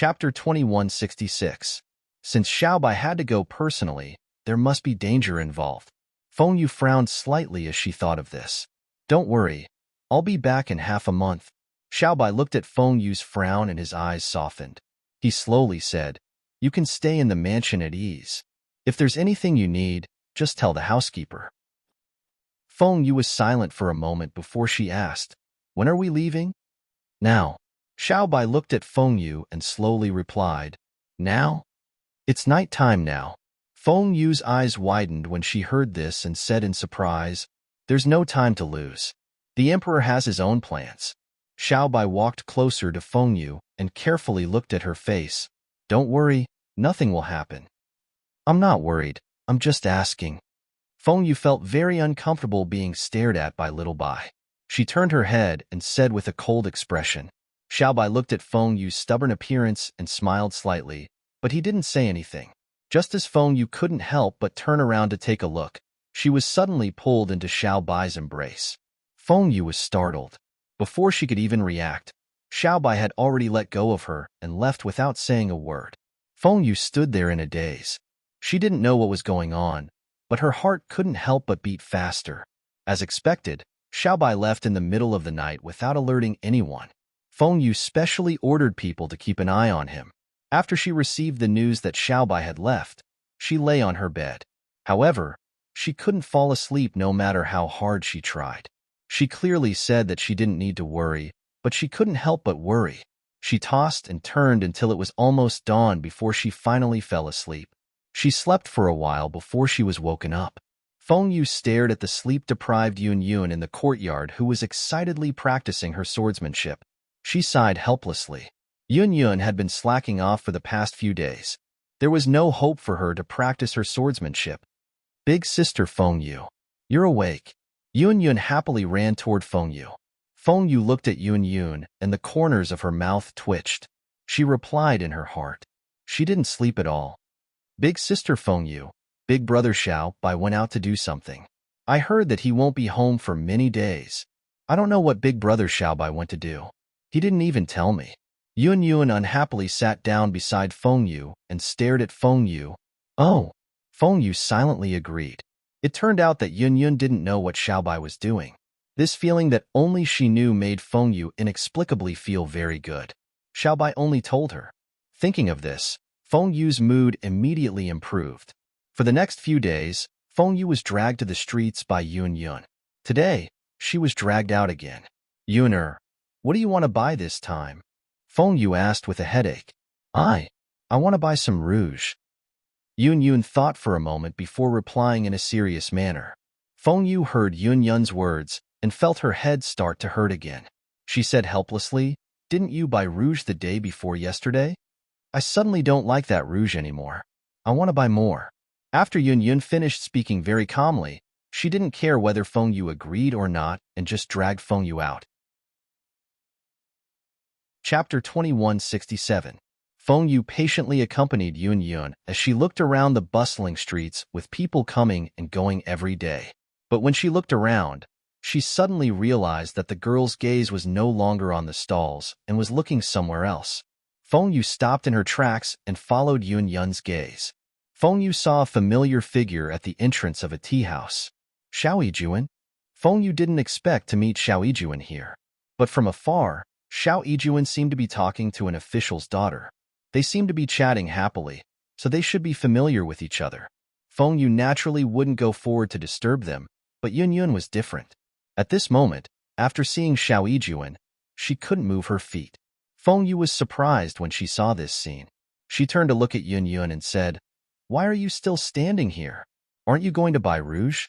Chapter 2166. Since Xiaobai had to go personally, there must be danger involved. Feng Yu frowned slightly as she thought of this. Don't worry, I'll be back in half a month. Xiaobai looked at Feng Yu's frown and his eyes softened. He slowly said, You can stay in the mansion at ease. If there's anything you need, just tell the housekeeper. Feng Yu was silent for a moment before she asked, When are we leaving? Now. Xiaobai looked at Feng Yu and slowly replied, Now? It's night time now. Feng Yu's eyes widened when she heard this and said in surprise, There's no time to lose. The emperor has his own plans. Xiaobai walked closer to Feng Yu and carefully looked at her face. Don't worry, nothing will happen. I'm not worried, I'm just asking. Feng Yu felt very uncomfortable being stared at by Little Bai. She turned her head and said with a cold expression. Xiaobai looked at Feng Yu's stubborn appearance and smiled slightly, but he didn't say anything. Just as Feng Yu couldn't help but turn around to take a look, she was suddenly pulled into Xiaobai's embrace. Feng Yu was startled. Before she could even react, Xiaobai had already let go of her and left without saying a word. Feng Yu stood there in a daze. She didn't know what was going on, but her heart couldn't help but beat faster. As expected, Xiaobai left in the middle of the night without alerting anyone. Feng Yu specially ordered people to keep an eye on him. After she received the news that Xiaobai had left, she lay on her bed. However, she couldn't fall asleep no matter how hard she tried. She clearly said that she didn't need to worry, but she couldn't help but worry. She tossed and turned until it was almost dawn before she finally fell asleep. She slept for a while before she was woken up. Feng Yu stared at the sleep-deprived Yun Yun in the courtyard, who was excitedly practicing her swordsmanship. She sighed helplessly. Yun Yun had been slacking off for the past few days. There was no hope for her to practice her swordsmanship. Big sister Feng Yu, you're awake. Yun Yun happily ran toward Feng Yu. Feng Yu looked at Yun Yun, and the corners of her mouth twitched. She replied in her heart. She didn't sleep at all. Big sister Feng Yu, Big brother Xiaobai went out to do something. I heard that he won't be home for many days. I don't know what Big brother Xiaobai went to do. He didn't even tell me. Yun Yun unhappily sat down beside Feng Yu and stared at Feng Yu. Oh. Feng Yu silently agreed. It turned out that Yun Yun didn't know what Xiaobai was doing. This feeling that only she knew made Feng Yu inexplicably feel very good. Xiaobai only told her. Thinking of this, Feng Yu's mood immediately improved. For the next few days, Feng Yu was dragged to the streets by Yun Yun. Today, she was dragged out again. Yuner, what do you want to buy this time? Feng Yu asked with a headache. I want to buy some rouge. Yun Yun thought for a moment before replying in a serious manner. Feng Yu heard Yun Yun's words and felt her head start to hurt again. She said helplessly, Didn't you buy rouge the day before yesterday? I suddenly don't like that rouge anymore. I want to buy more. After Yun Yun finished speaking very calmly, she didn't care whether Feng Yu agreed or not and just dragged Feng Yu out. Chapter 2167. Feng Yu patiently accompanied Yun Yun as she looked around the bustling streets with people coming and going every day. But when she looked around, she suddenly realized that the girl's gaze was no longer on the stalls and was looking somewhere else. Feng Yu stopped in her tracks and followed Yun Yun's gaze. Feng Yu saw a familiar figure at the entrance of a tea house. Xiao Yijuan? Feng Yu didn't expect to meet Xiao Yijuan here. But from afar, Xiao Yijuan seemed to be talking to an official's daughter. They seemed to be chatting happily, so they should be familiar with each other. Feng Yu naturally wouldn't go forward to disturb them, but Yun Yun was different. At this moment, after seeing Xiao Yijuan, she couldn't move her feet. Feng Yu was surprised when she saw this scene. She turned to look at Yun Yun and said, Why are you still standing here? Aren't you going to buy rouge?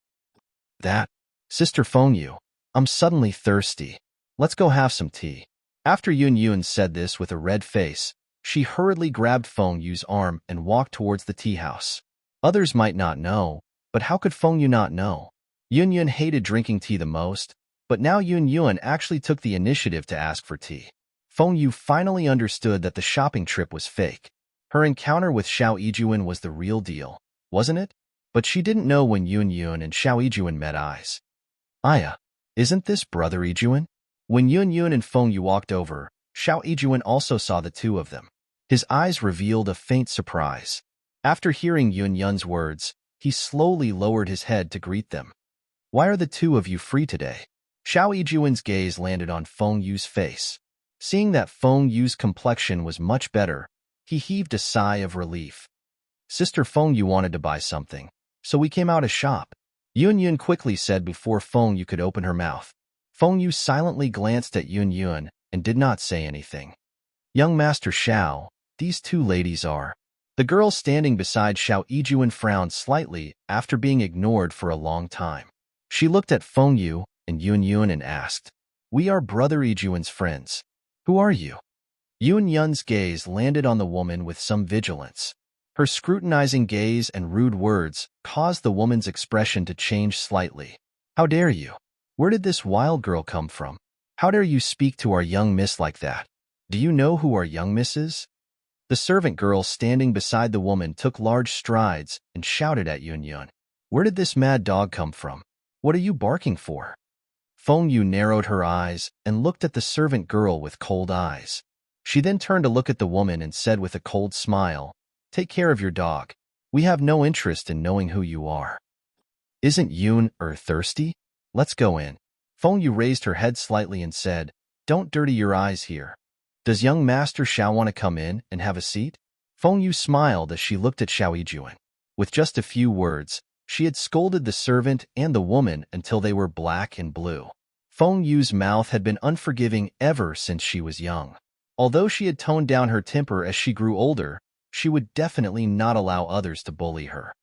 That, Sister Feng Yu, I'm suddenly thirsty. Let's go have some tea. After Yun Yun said this with a red face, she hurriedly grabbed Feng Yu's arm and walked towards the tea house. Others might not know, but how could Feng Yu not know? Yun Yun hated drinking tea the most, but now Yun Yun actually took the initiative to ask for tea. Feng Yu finally understood that the shopping trip was fake. Her encounter with Xiao Yijuan was the real deal, wasn't it? But she didn't know when Yun Yun and Xiao Yijuan met eyes. Aya, isn't this brother Yijuan? When Yun Yun and Feng Yu walked over, Xiao Yijuan also saw the two of them. His eyes revealed a faint surprise. After hearing Yun Yun's words, he slowly lowered his head to greet them. Why are the two of you free today? Xiao Yijuan's gaze landed on Feng Yu's face. Seeing that Feng Yu's complexion was much better, he heaved a sigh of relief. Sister Feng Yu wanted to buy something, so we came out to shop. Yun Yun quickly said before Feng Yu could open her mouth. Feng Yu silently glanced at Yun Yun and did not say anything. Young Master Xiao, these two ladies are. The girl standing beside Xiao Yijuan frowned slightly after being ignored for a long time. She looked at Feng Yu and Yun Yun and asked, We are Brother Yijuan's friends. Who are you? Yun Yun's gaze landed on the woman with some vigilance. Her scrutinizing gaze and rude words caused the woman's expression to change slightly. How dare you? Where did this wild girl come from? How dare you speak to our young miss like that? Do you know who our young miss is? The servant girl standing beside the woman took large strides and shouted at Yun Yun. Where did this mad dog come from? What are you barking for? Feng Yu narrowed her eyes and looked at the servant girl with cold eyes. She then turned to look at the woman and said with a cold smile, Take care of your dog. We have no interest in knowing who you are. Isn't Yun thirsty? Let's go in. Feng Yu raised her head slightly and said, Don't dirty your eyes here. Does young Master Xiao want to come in and have a seat? Feng Yu smiled as she looked at Xiao Yijuan. With just a few words, she had scolded the servant and the woman until they were black and blue. Feng Yu's mouth had been unforgiving ever since she was young. Although she had toned down her temper as she grew older, she would definitely not allow others to bully her.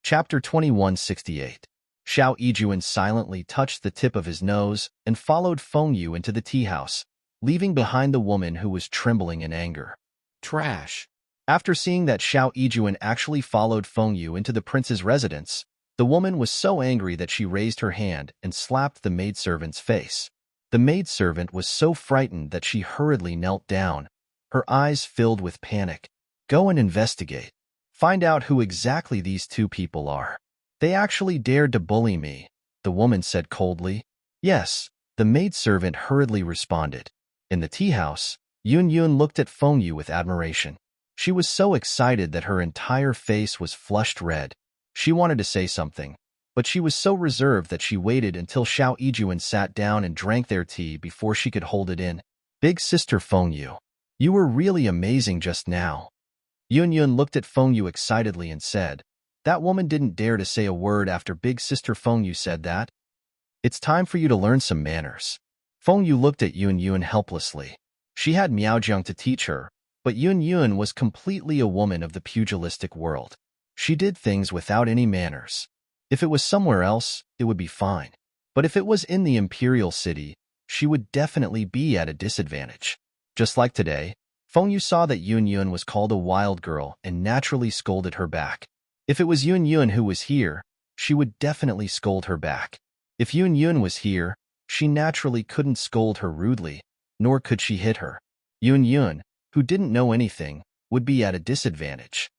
Chapter 2168. Xiao Yijuan silently touched the tip of his nose and followed Feng Yu into the tea house, leaving behind the woman who was trembling in anger. Trash. After seeing that Xiao Yijuan actually followed Feng Yu into the prince's residence, the woman was so angry that she raised her hand and slapped the maidservant's face. The maidservant was so frightened that she hurriedly knelt down, her eyes filled with panic. Go and investigate. Find out who exactly these two people are. They actually dared to bully me, the woman said coldly. Yes, the maidservant hurriedly responded. In the tea house, Yun Yun looked at Feng Yu with admiration. She was so excited that her entire face was flushed red. She wanted to say something, but she was so reserved that she waited until Xiao Yijuan sat down and drank their tea before she could hold it in. Big sister Feng Yu, you were really amazing just now. Yun Yun looked at Feng Yu excitedly and said, That woman didn't dare to say a word after big sister Feng Yu said that. It's time for you to learn some manners. Feng Yu looked at Yun Yun helplessly. She had Miaojiang to teach her, but Yun Yun was completely a woman of the pugilistic world. She did things without any manners. If it was somewhere else, it would be fine. But if it was in the imperial city, she would definitely be at a disadvantage. Just like today, Feng Yu saw that Yun Yun was called a wild girl and naturally scolded her back. If it was Yun Yun who was here, she would definitely scold her back. If Yun Yun was here, she naturally couldn't scold her rudely, nor could she hit her. Yun Yun, who didn't know anything, would be at a disadvantage.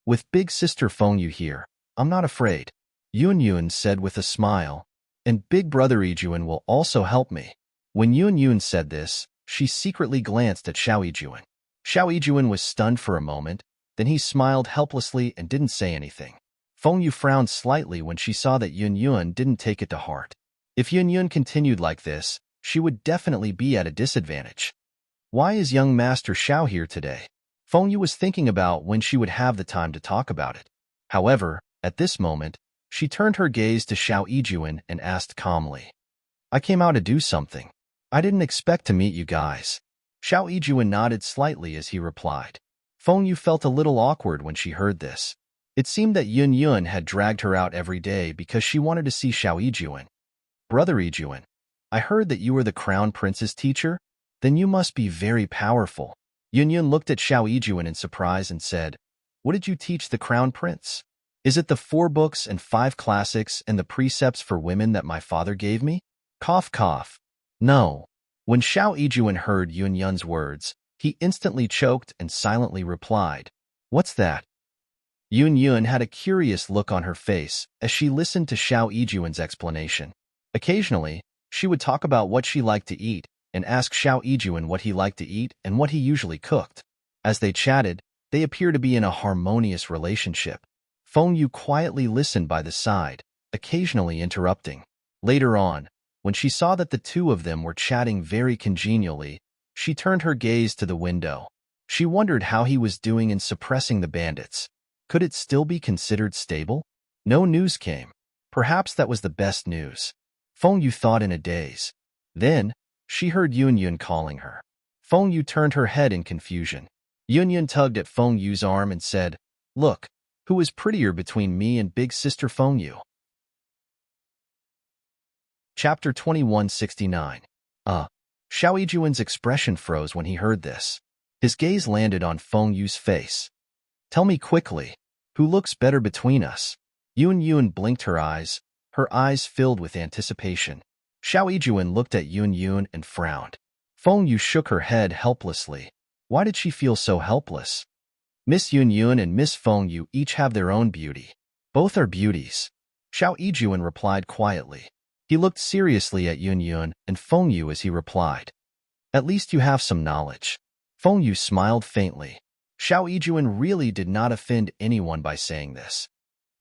With big sister Feng Yu here, I'm not afraid, Yun Yun said with a smile, and big brother Yijuan will also help me. When Yun Yun said this, she secretly glanced at Xiao Yijuan. Xiao Yijuan was stunned for a moment, then he smiled helplessly and didn't say anything. Feng Yu frowned slightly when she saw that Yun Yun didn't take it to heart. If Yun Yun continued like this, she would definitely be at a disadvantage. Why is young Master Xiao here today? Feng Yu was thinking about when she would have the time to talk about it. However, at this moment, she turned her gaze to Xiao Yijuan and asked calmly, I came out to do something. I didn't expect to meet you guys. Xiao Yijuan nodded slightly as he replied. Feng Yu felt a little awkward when she heard this. It seemed that Yun Yun had dragged her out every day because she wanted to see Xiao Yijuan. Brother Yijuan, I heard that you were the Crown Prince's teacher? Then you must be very powerful. Yun Yun looked at Xiao Yijuan in surprise and said, What did you teach the Crown Prince? Is it the 4 books and 5 classics and the precepts for women that my father gave me? Cough, cough. No. When Xiao Yijuan heard Yun Yun's words, he instantly choked and silently replied, What's that? Yun Yun had a curious look on her face as she listened to Xiao Yijuan's explanation. Occasionally, she would talk about what she liked to eat, and asked Xiao Yijuan what he liked to eat and what he usually cooked. As they chatted, they appeared to be in a harmonious relationship. Feng Yu quietly listened by the side, occasionally interrupting. Later on, when she saw that the two of them were chatting very congenially, she turned her gaze to the window. She wondered how he was doing in suppressing the bandits. Could it still be considered stable? No news came. Perhaps that was the best news. Feng Yu thought in a daze. Then, she heard Yun Yun calling her. Feng Yu turned her head in confusion. Yun Yun tugged at Feng Yu's arm and said, "Look, who is prettier between me and big sister Feng Yu?" Chapter 2169. Xiao Yijuan's expression froze when he heard this. His gaze landed on Feng Yu's face. "Tell me quickly, who looks better between us?" Yun Yun blinked her eyes filled with anticipation. Xiao Yijuan looked at Yun Yun and frowned. Feng Yu shook her head helplessly. Why did she feel so helpless? Miss Yun Yun and Miss Feng Yu each have their own beauty. Both are beauties. Xiao Yijuan replied quietly. He looked seriously at Yun Yun and Feng Yu as he replied, "At least you have some knowledge." Feng Yu smiled faintly. Xiao Yijuan really did not offend anyone by saying this.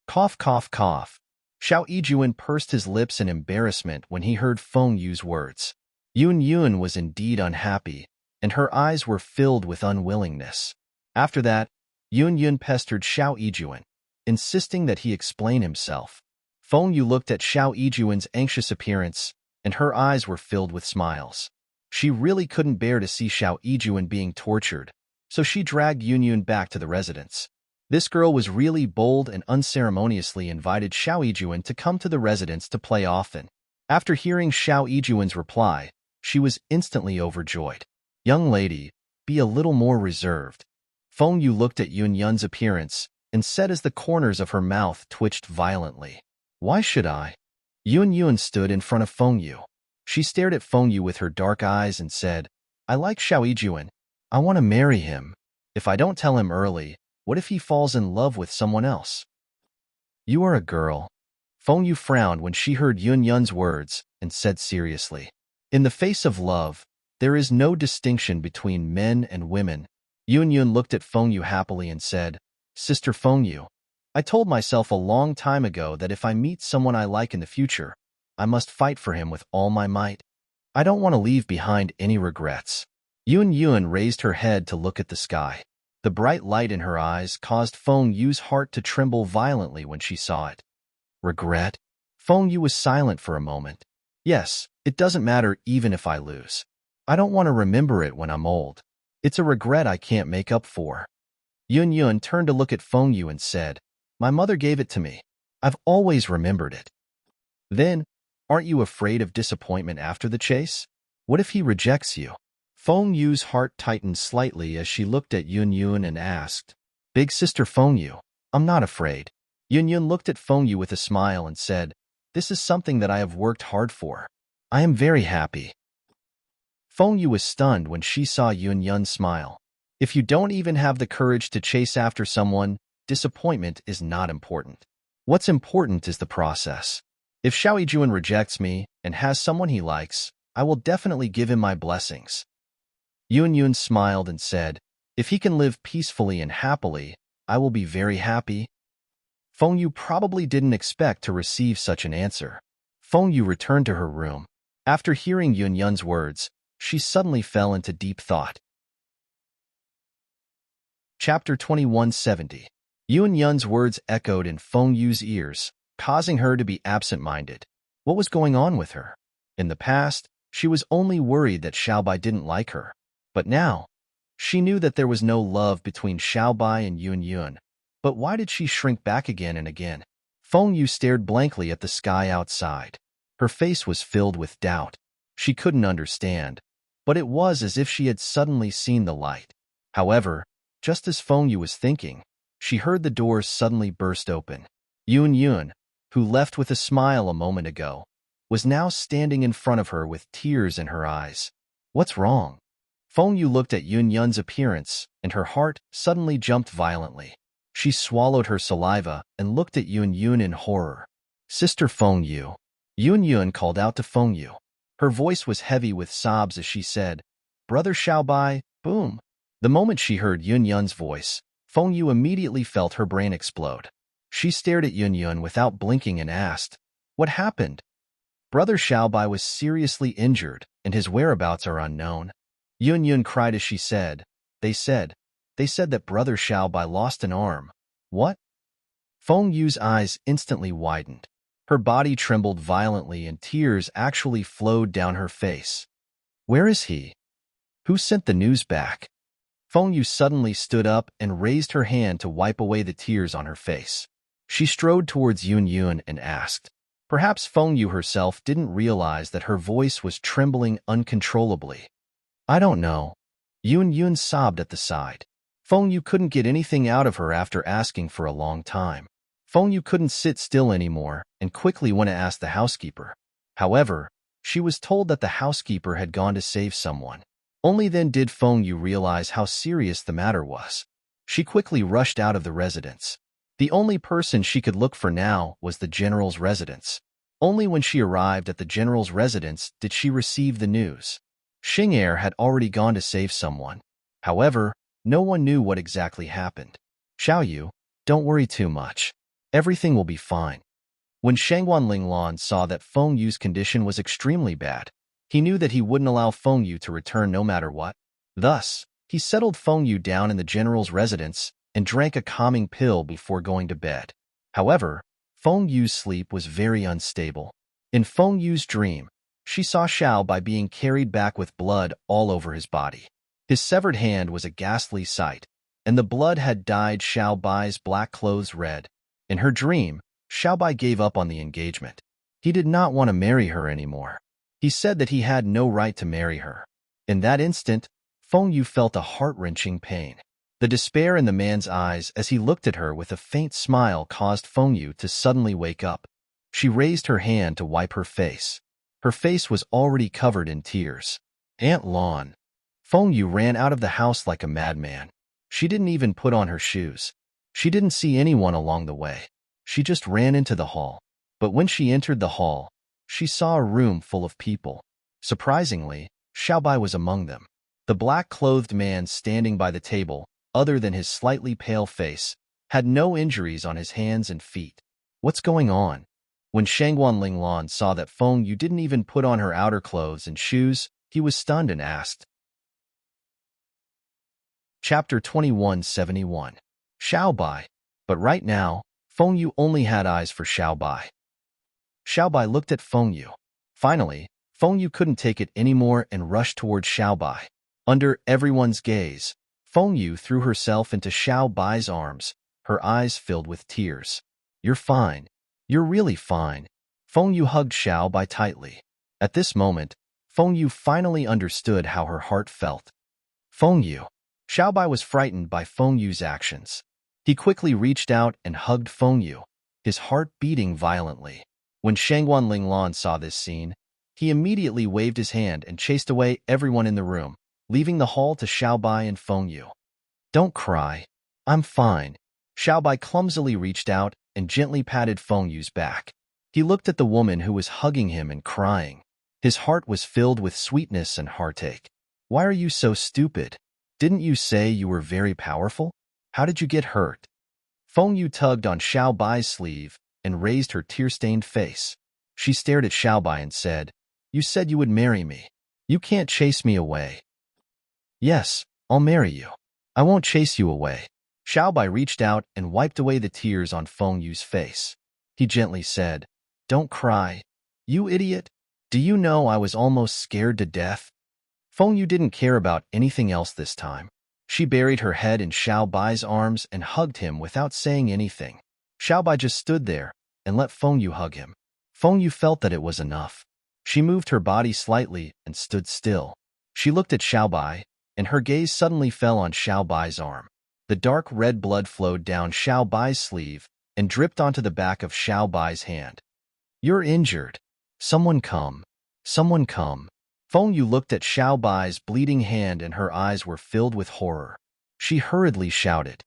Cough, cough, cough. Xiao Yijuan pursed his lips in embarrassment when he heard Feng Yu's words. Yun Yun was indeed unhappy, and her eyes were filled with unwillingness. After that, Yun Yun pestered Xiao Yijuan, insisting that he explain himself. Feng Yu looked at Xiao Yijuan's anxious appearance, and her eyes were filled with smiles. She really couldn't bear to see Xiao Yijuan being tortured, so she dragged Yun Yun back to the residence. This girl was really bold and unceremoniously invited Xiao Yijuan to come to the residence to play often. After hearing Xiao Yijuan's reply, she was instantly overjoyed. "Young lady, be a little more reserved." Feng Yu looked at Yun Yun's appearance and said as the corners of her mouth twitched violently, "Why should I?" Yun Yun stood in front of Feng Yu. She stared at Feng Yu with her dark eyes and said, "I like Xiao Yijuan. I want to marry him. If I don't tell him early, what if he falls in love with someone else?" "You are a girl." Feng Yu frowned when she heard Yun Yun's words and said seriously, "In the face of love, there is no distinction between men and women." Yun Yun looked at Feng Yu happily and said, "Sister Feng Yu, I told myself a long time ago that if I meet someone I like in the future, I must fight for him with all my might. I don't want to leave behind any regrets." Yun Yun raised her head to look at the sky. The bright light in her eyes caused Feng Yu's heart to tremble violently when she saw it. "Regret?" Feng Yu was silent for a moment. "Yes, it doesn't matter even if I lose. I don't want to remember it when I'm old. It's a regret I can't make up for." Yun Yun turned to look at Feng Yu and said, "My mother gave it to me. I've always remembered it." "Then, aren't you afraid of disappointment after the chase? What if he rejects you?" Feng Yu's heart tightened slightly as she looked at Yun Yun and asked, "Big sister Feng Yu, I'm not afraid." Yun Yun looked at Feng Yu with a smile and said, "This is something that I have worked hard for. I am very happy." Feng Yu was stunned when she saw Yun Yun smile. If you don't even have the courage to chase after someone, disappointment is not important. What's important is the process. If Xiao Yijuan rejects me and has someone he likes, I will definitely give him my blessings. Yun Yun smiled and said, "If he can live peacefully and happily, I will be very happy." Feng Yu probably didn't expect to receive such an answer. Feng Yu returned to her room. After hearing Yun Yun's words, she suddenly fell into deep thought. Chapter 2170. Yun Yun's words echoed in Feng Yu's ears, causing her to be absent-minded. What was going on with her? In the past, she was only worried that Xiaobai didn't like her. But now, she knew that there was no love between Xiaobai and Yun Yun. But why did she shrink back again and again? Feng Yu stared blankly at the sky outside. Her face was filled with doubt. She couldn't understand, but it was as if she had suddenly seen the light. However, just as Feng Yu was thinking, she heard the doors suddenly burst open. Yun Yun, who left with a smile a moment ago, was now standing in front of her with tears in her eyes. "What's wrong?" Feng Yu looked at Yun Yun's appearance, and her heart suddenly jumped violently. She swallowed her saliva and looked at Yun Yun in horror. "Sister Feng Yu." Yun Yun called out to Feng Yu. Her voice was heavy with sobs as she said, "Brother Xiaobai, boom." The moment she heard Yun Yun's voice, Feng Yu immediately felt her brain explode. She stared at Yun Yun without blinking and asked, "What happened?" Brother Xiaobai was seriously injured, and his whereabouts are unknown. Yun Yun cried as she said, They said that Brother Xiaobai lost an arm." "What?" Feng Yu's eyes instantly widened. Her body trembled violently and tears actually flowed down her face. "Where is he? Who sent the news back?" Feng Yu suddenly stood up and raised her hand to wipe away the tears on her face. She strode towards Yun Yun and asked. Perhaps Feng Yu herself didn't realize that her voice was trembling uncontrollably. "I don't know." Yun Yun sobbed at the side. Feng Yu couldn't get anything out of her after asking for a long time. Feng Yu couldn't sit still anymore and quickly went to ask the housekeeper. However, she was told that the housekeeper had gone to save someone. Only then did Feng Yu realize how serious the matter was. She quickly rushed out of the residence. The only person she could look for now was the general's residence. Only when she arrived at the general's residence did she receive the news. Xing'er had already gone to save someone. However, no one knew what exactly happened. "Xiaoyu, don't worry too much. Everything will be fine." When Shangwan Linglan saw that Feng Yu's condition was extremely bad, he knew that he wouldn't allow Feng Yu to return no matter what. Thus, he settled Feng Yu down in the general's residence and drank a calming pill before going to bed. However, Feng Yu's sleep was very unstable. In Feng Yu's dream, she saw Xiaobai being carried back with blood all over his body. His severed hand was a ghastly sight, and the blood had dyed Xiaobai's black clothes red. In her dream, Xiaobai gave up on the engagement. He did not want to marry her anymore. He said that he had no right to marry her. In that instant, Feng Yu felt a heart-wrenching pain. The despair in the man's eyes as he looked at her with a faint smile caused Feng Yu to suddenly wake up. She raised her hand to wipe her face. Her face was already covered in tears. "Aunt Lan." Feng Yu ran out of the house like a madman. She didn't even put on her shoes. She didn't see anyone along the way. She just ran into the hall. But when she entered the hall, she saw a room full of people. Surprisingly, Xiaobai was among them. The black-clothed man standing by the table, other than his slightly pale face, had no injuries on his hands and feet. "What's going on?" When Shangwan Linglan saw that Feng Yu didn't even put on her outer clothes and shoes, he was stunned and asked. Chapter 2171. Xiaobai. But right now, Feng Yu only had eyes for Xiaobai. Xiaobai looked at Feng Yu. Finally, Feng Yu couldn't take it anymore and rushed towards Xiaobai. Under everyone's gaze, Feng Yu threw herself into Xiaobai's arms, her eyes filled with tears. "You're fine. You're really fine." Feng Yu hugged Xiaobai tightly. At this moment, Feng Yu finally understood how her heart felt. "Feng Yu." Xiaobai was frightened by Feng Yu's actions. He quickly reached out and hugged Feng Yu, his heart beating violently. When Shangwan Linglan saw this scene, he immediately waved his hand and chased away everyone in the room, leaving the hall to Xiaobai and Feng Yu. "Don't cry. I'm fine." Xiaobai clumsily reached out and gently patted Feng Yu's back. He looked at the woman who was hugging him and crying. His heart was filled with sweetness and heartache. "Why are you so stupid? Didn't you say you were very powerful? How did you get hurt?" Feng Yu tugged on Xiaobai's sleeve and raised her tear-stained face. She stared at Xiaobai and said, "You said you would marry me. You can't chase me away." "Yes, I'll marry you. I won't chase you away." Xiaobai reached out and wiped away the tears on Feng Yu's face. He gently said, "Don't cry. You idiot. Do you know I was almost scared to death?" Feng Yu didn't care about anything else this time. She buried her head in Xiaobai's arms and hugged him without saying anything. Xiaobai just stood there and let Feng Yu hug him. Feng Yu felt that it was enough. She moved her body slightly and stood still. She looked at Xiaobai, and her gaze suddenly fell on Xiaobai's arm. The dark red blood flowed down Xiaobai's sleeve and dripped onto the back of Xiaobai's hand. "You're injured. Someone come. Someone come." Feng Yu looked at Xiaobai's bleeding hand and her eyes were filled with horror. She hurriedly shouted,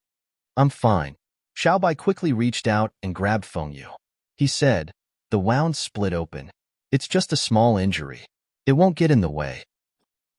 "I'm fine." Xiaobai quickly reached out and grabbed Feng Yu. He said, "The wound split open. It's just a small injury." It won't get in the way.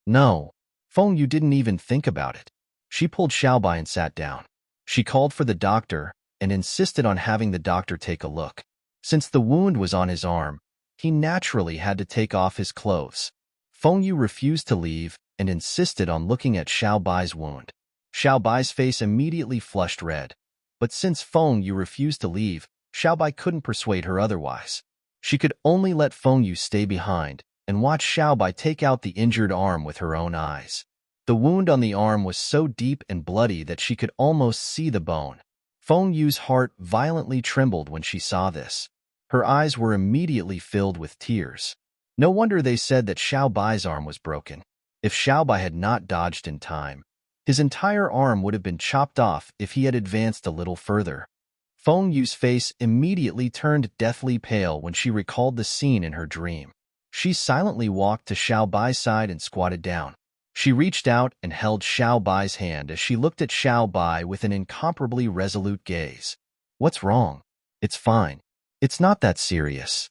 No. Feng Yu didn't even think about it. She pulled Xiaobai and sat down. She called for the doctor and insisted on having the doctor take a look. Since the wound was on his arm, he naturally had to take off his clothes. Feng Yu refused to leave and insisted on looking at Xiaobai's wound. Xiaobai's face immediately flushed red. But since Feng Yu refused to leave, Xiaobai couldn't persuade her otherwise. She could only let Feng Yu stay behind and watch Xiaobai take out the injured arm with her own eyes. The wound on the arm was so deep and bloody that she could almost see the bone. Feng Yu's heart violently trembled when she saw this. Her eyes were immediately filled with tears. No wonder they said that Xiaobai's arm was broken. If Xiaobai had not dodged in time, his entire arm would have been chopped off if he had advanced a little further. Feng Yu's face immediately turned deathly pale when she recalled the scene in her dream. She silently walked to Xiaobai's side and squatted down. She reached out and held Xiaobai's hand as she looked at Xiaobai with an incomparably resolute gaze. What's wrong? It's fine. It's not that serious.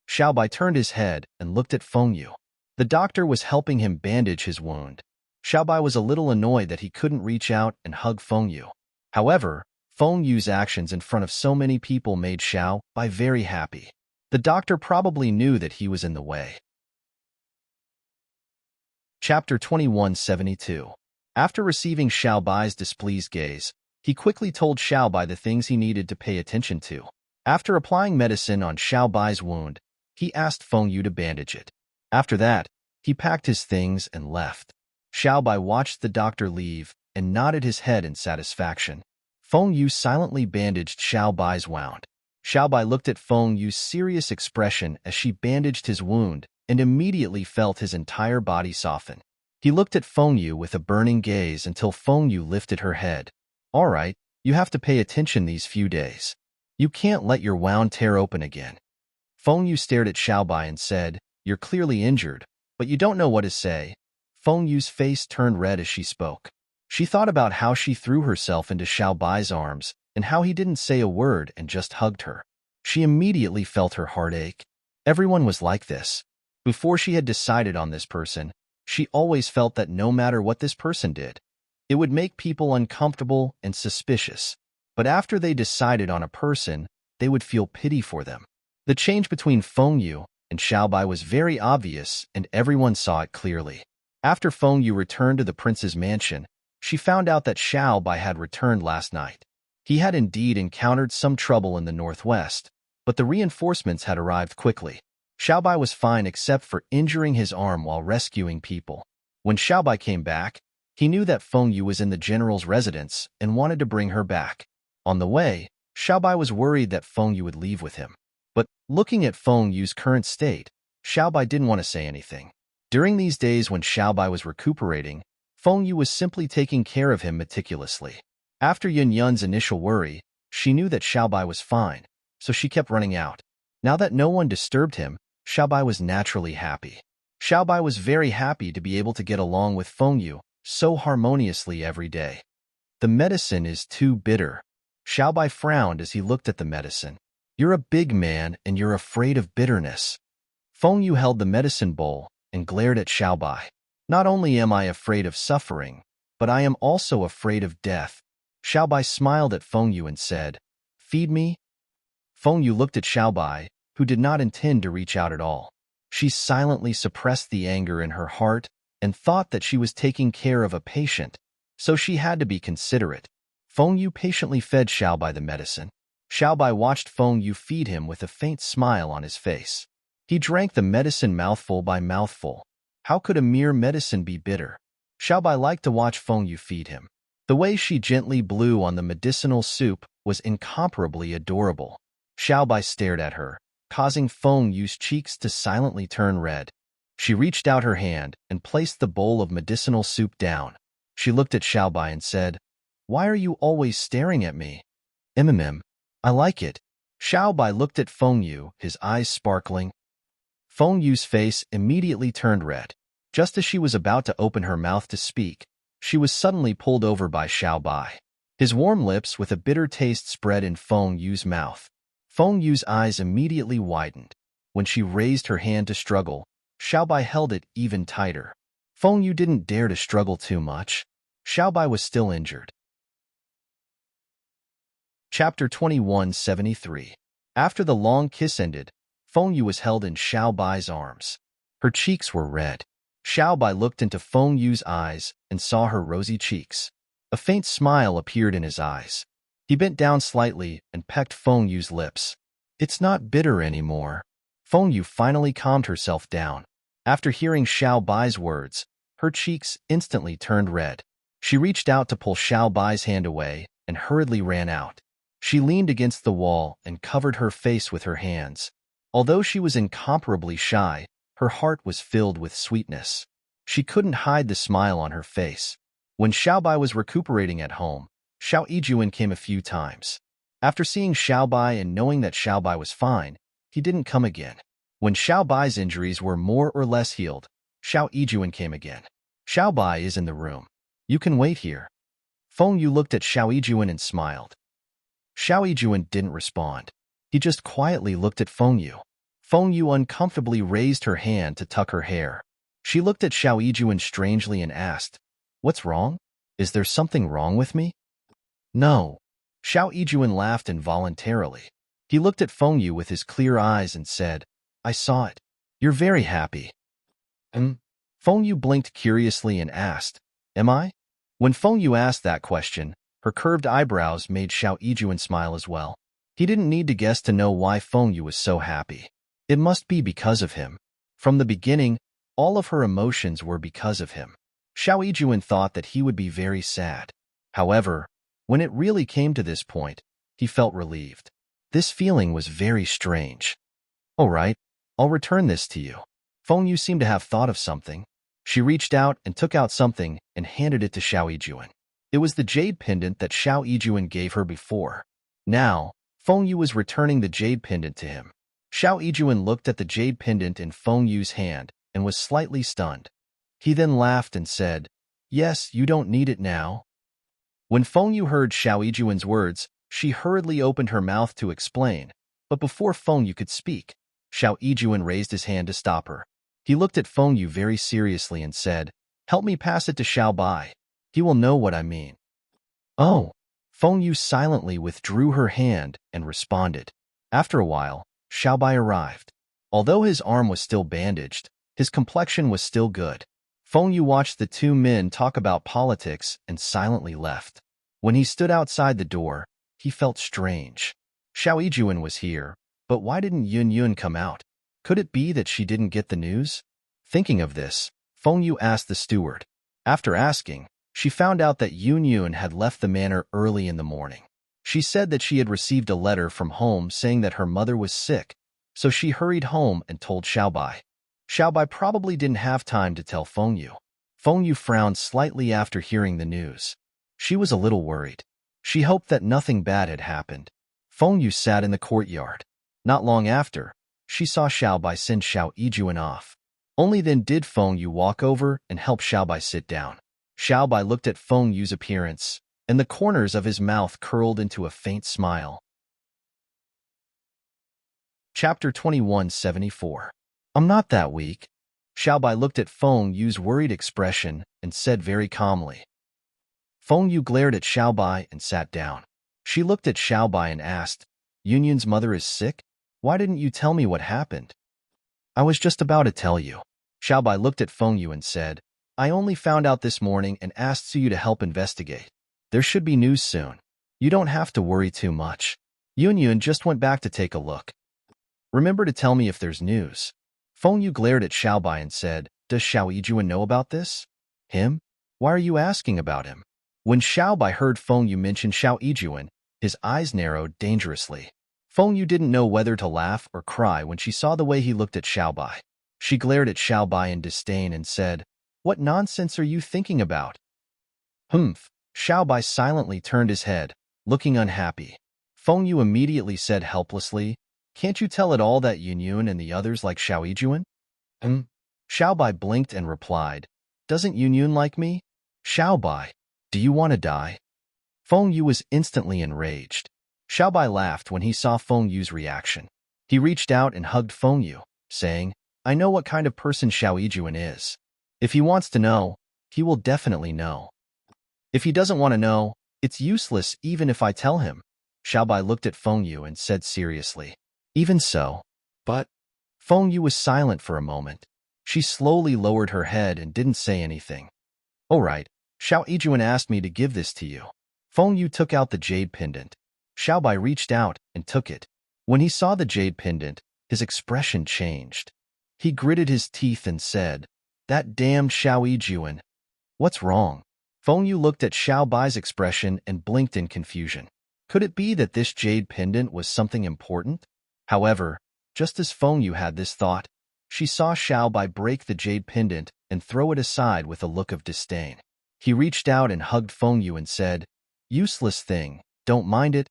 Xiaobai turned his head and looked at Feng Yu. The doctor was helping him bandage his wound. Xiaobai was a little annoyed that he couldn't reach out and hug Feng Yu. However, Feng Yu's actions in front of so many people made Xiaobai very happy. The doctor probably knew that he was in the way. Chapter 2172. After receiving Xiaobai's displeased gaze, he quickly told Xiaobai the things he needed to pay attention to. After applying medicine on Xiaobai's wound, he asked Feng Yu to bandage it. After that, he packed his things and left. Xiaobai watched the doctor leave and nodded his head in satisfaction. Feng Yu silently bandaged Xiaobai's wound. Xiaobai looked at Feng Yu's serious expression as she bandaged his wound and immediately felt his entire body soften. He looked at Feng Yu with a burning gaze until Feng Yu lifted her head. All right, you have to pay attention these few days. You can't let your wound tear open again. Feng Yu stared at Xiaobai and said, You're clearly injured, but you don't know what to say. Feng Yu's face turned red as she spoke. She thought about how she threw herself into Xiaobai's arms and how he didn't say a word and just hugged her. She immediately felt her heart ache. Everyone was like this. Before she had decided on this person, she always felt that no matter what this person did, it would make people uncomfortable and suspicious. But after they decided on a person, they would feel pity for them. The change between Feng Yu and Xiaobai was very obvious, and everyone saw it clearly. After Feng Yu returned to the prince's mansion, she found out that Xiaobai had returned last night. He had indeed encountered some trouble in the northwest, but the reinforcements had arrived quickly. Xiaobai was fine except for injuring his arm while rescuing people. When Xiaobai came back, he knew that Feng Yu was in the general's residence and wanted to bring her back. On the way, Xiaobai was worried that Feng Yu would leave with him. But looking at Feng Yu's current state, Xiaobai didn't want to say anything. During these days when Xiaobai was recuperating, Feng Yu was simply taking care of him meticulously. After Yun Yun's initial worry, she knew that Xiaobai was fine, so she kept running out. Now that no one disturbed him, Xiaobai was naturally happy. Xiaobai was very happy to be able to get along with Feng Yu so harmoniously every day. The medicine is too bitter. Xiaobai frowned as he looked at the medicine. You're a big man and you're afraid of bitterness. Feng Yu held the medicine bowl and glared at Xiaobai. Not only am I afraid of suffering, but I am also afraid of death. Xiaobai smiled at Feng Yu and said, Feed me? Feng Yu looked at Xiaobai, who did not intend to reach out at all. She silently suppressed the anger in her heart and thought that she was taking care of a patient, so she had to be considerate. Feng Yu patiently fed Xiaobai the medicine. Xiaobai watched Feng Yu feed him with a faint smile on his face. He drank the medicine mouthful by mouthful. How could a mere medicine be bitter? Xiaobai liked to watch Feng Yu feed him. The way she gently blew on the medicinal soup was incomparably adorable. Xiaobai stared at her, causing Feng Yu's cheeks to silently turn red. She reached out her hand and placed the bowl of medicinal soup down. She looked at Xiaobai and said, Why are you always staring at me? I like it. Xiaobai looked at Feng Yu, his eyes sparkling. Feng Yu's face immediately turned red. Just as she was about to open her mouth to speak, she was suddenly pulled over by Xiaobai. His warm lips with a bitter taste spread in Feng Yu's mouth. Feng Yu's eyes immediately widened. When she raised her hand to struggle, Xiaobai held it even tighter. Feng Yu didn't dare to struggle too much. Xiaobai was still injured. Chapter 2173. After the long kiss ended, Feng Yu was held in Xiaobai's arms. Her cheeks were red. Xiaobai looked into Feng Yu's eyes and saw her rosy cheeks. A faint smile appeared in his eyes. He bent down slightly and pecked Feng Yu's lips. It's not bitter anymore. Feng Yu finally calmed herself down. After hearing Xiaobai's words, her cheeks instantly turned red. She reached out to pull Xiaobai's hand away and hurriedly ran out. She leaned against the wall and covered her face with her hands. Although she was incomparably shy, her heart was filled with sweetness. She couldn't hide the smile on her face. When Xiaobai was recuperating at home, Xiao Yijuan came a few times. After seeing Xiaobai and knowing that Xiaobai was fine, he didn't come again. When Xiaobai's injuries were more or less healed, Xiao Yijuan came again. Xiaobai is in the room. You can wait here. Feng Yu looked at Xiao Yijuan and smiled. Xiao Yijuan didn't respond. He just quietly looked at Feng Yu. Feng Yu uncomfortably raised her hand to tuck her hair. She looked at Xiao Yijuan strangely and asked, "What's wrong? Is there something wrong with me?" "No." Xiao Yijuan laughed involuntarily. He looked at Feng Yu with his clear eyes and said, "I saw it. You're very happy." Feng Yu blinked curiously and asked, "Am I?" When Feng Yu asked that question, her curved eyebrows made Xiao Yijuan smile as well. He didn't need to guess to know why Feng Yu was so happy. It must be because of him. From the beginning, all of her emotions were because of him. Xiao Yijuan thought that he would be very sad. However, when it really came to this point, he felt relieved. This feeling was very strange. "All right, I'll return this to you." Feng Yu seemed to have thought of something. She reached out and took out something and handed it to Xiao Yijuan. It was the jade pendant that Xiao Yijuan gave her before. Now, Feng Yu was returning the jade pendant to him. Xiao Yijuan looked at the jade pendant in Feng Yu's hand and was slightly stunned. He then laughed and said, "Yes, you don't need it now." When Feng Yu heard Xiao Yijuan's words, she hurriedly opened her mouth to explain, but before Feng Yu could speak, Xiao Yijuan raised his hand to stop her. He looked at Feng Yu very seriously and said, "Help me pass it to Xiaobai. He will know what I mean." "Oh." Feng Yu silently withdrew her hand and responded. After a while, Xiaobai arrived. Although his arm was still bandaged, his complexion was still good. Feng Yu watched the two men talk about politics and silently left. When he stood outside the door, he felt strange. Xiao Yijuan was here, but why didn't Yun Yun come out? Could it be that she didn't get the news? Thinking of this, Feng Yu asked the steward. After asking, she found out that Yun Yun had left the manor early in the morning. She said that she had received a letter from home saying that her mother was sick, so she hurried home and told Xiaobai. Xiaobai probably didn't have time to tell Feng Yu. Feng Yu frowned slightly after hearing the news. She was a little worried. She hoped that nothing bad had happened. Feng Yu sat in the courtyard. Not long after, she saw Xiaobai send Xiao Yijuan off. Only then did Feng Yu walk over and help Xiaobai sit down. Xiaobai looked at Feng Yu's appearance, and the corners of his mouth curled into a faint smile. Chapter 2174. I'm not that weak. Xiaobai looked at Feng Yu's worried expression and said very calmly. Feng Yu glared at Xiaobai and sat down. She looked at Xiaobai and asked, "Yunyun's mother is sick? Why didn't you tell me what happened?" "I was just about to tell you." Xiaobai looked at Feng Yu and said, "I only found out this morning and asked Suyu to help investigate. There should be news soon. You don't have to worry too much. Yunyun just went back to take a look. Remember to tell me if there's news." Feng Yu glared at Xiaobai and said, "Does Xiao Yijuan know about this?" "Him? Why are you asking about him?" When Xiaobai heard Feng Yu mention Xiao Yijuan, his eyes narrowed dangerously. Feng Yu didn't know whether to laugh or cry when she saw the way he looked at Xiaobai. She glared at Xiaobai in disdain and said, "What nonsense are you thinking about?" "Humph." Xiaobai silently turned his head, looking unhappy. Feng Yu immediately said helplessly, "Can't you tell at all that Yunyun and the others like Xiao Yijuan?" Xiaobai blinked and replied, "Doesn't Yunyun like me?" "Xiaobai, do you want to die?" Feng Yu was instantly enraged. Xiaobai laughed when he saw Feng Yu's reaction. He reached out and hugged Feng Yu, saying, I know what kind of person Xiao Yijuan is. If he wants to know, he will definitely know. If he doesn't want to know, it's useless even if I tell him. Xiaobai looked at Feng Yu and said seriously. Even so. But Feng Yu was silent for a moment. She slowly lowered her head and didn't say anything. All right, Xiao Yijuan asked me to give this to you. Feng Yu took out the jade pendant. Xiaobai reached out and took it. When he saw the jade pendant, his expression changed. He gritted his teeth and said, That damned Xiao Yijuan. What's wrong? Feng Yu looked at Xiaobai's expression and blinked in confusion. Could it be that this jade pendant was something important? However, just as Feng Yu had this thought, she saw Xiaobai break the jade pendant and throw it aside with a look of disdain. He reached out and hugged Feng Yu and said, Useless thing, don't mind it.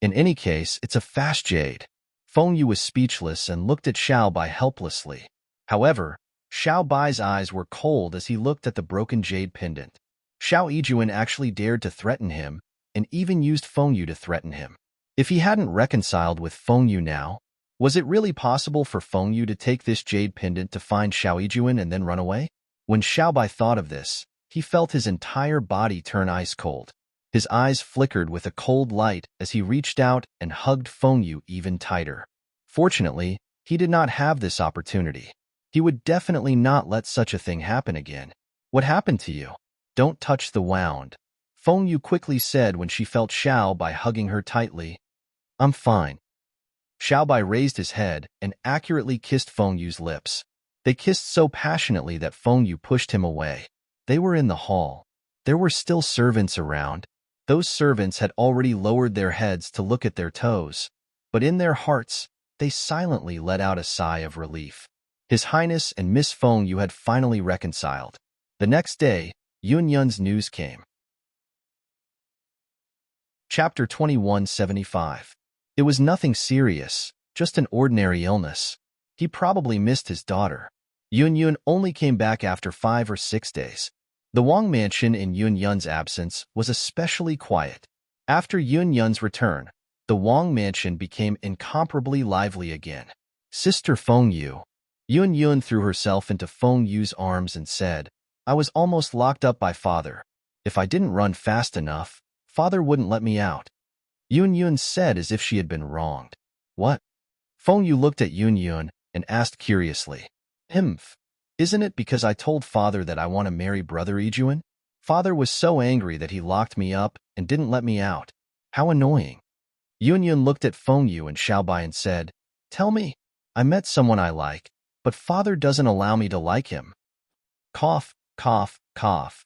In any case, it's a fast jade. Feng Yu was speechless and looked at Xiaobai helplessly. However, Xiaobai's eyes were cold as he looked at the broken jade pendant. Xiao Yijuan actually dared to threaten him, and even used Feng Yu to threaten him. If he hadn't reconciled with Feng Yu now, was it really possible for Feng Yu to take this jade pendant to find Xiao Yijuan and then run away? When Xiaobai thought of this, he felt his entire body turn ice cold. His eyes flickered with a cold light as he reached out and hugged Feng Yu even tighter. Fortunately, he did not have this opportunity. He would definitely not let such a thing happen again. What happened to you? Don't touch the wound. Feng Yu quickly said when she felt Xiaobai hugging her tightly. I'm fine. Xiaobai raised his head and accurately kissed Feng Yu's lips. They kissed so passionately that Feng Yu pushed him away. They were in the hall. There were still servants around. Those servants had already lowered their heads to look at their toes, but in their hearts, they silently let out a sigh of relief. His Highness and Miss Feng Yu had finally reconciled. The next day, Yun Yun's news came. Chapter 2175. It was nothing serious, just an ordinary illness. He probably missed his daughter. Yun Yun only came back after 5 or 6 days. The Wang mansion in Yun Yun's absence was especially quiet. After Yun Yun's return, the Wang mansion became incomparably lively again. Sister Feng Yu. Yun Yun threw herself into Feng Yu's arms and said, I was almost locked up by father. If I didn't run fast enough, father wouldn't let me out. Yun Yun said as if she had been wronged. What? Feng Yu looked at Yun Yun and asked curiously. Isn't it because I told father that I want to marry brother Yijuan? Father was so angry that he locked me up and didn't let me out. How annoying. Yun Yun looked at Feng Yu and Xiaobai and said, Tell me, I met someone I like, but father doesn't allow me to like him. Cough, cough, cough.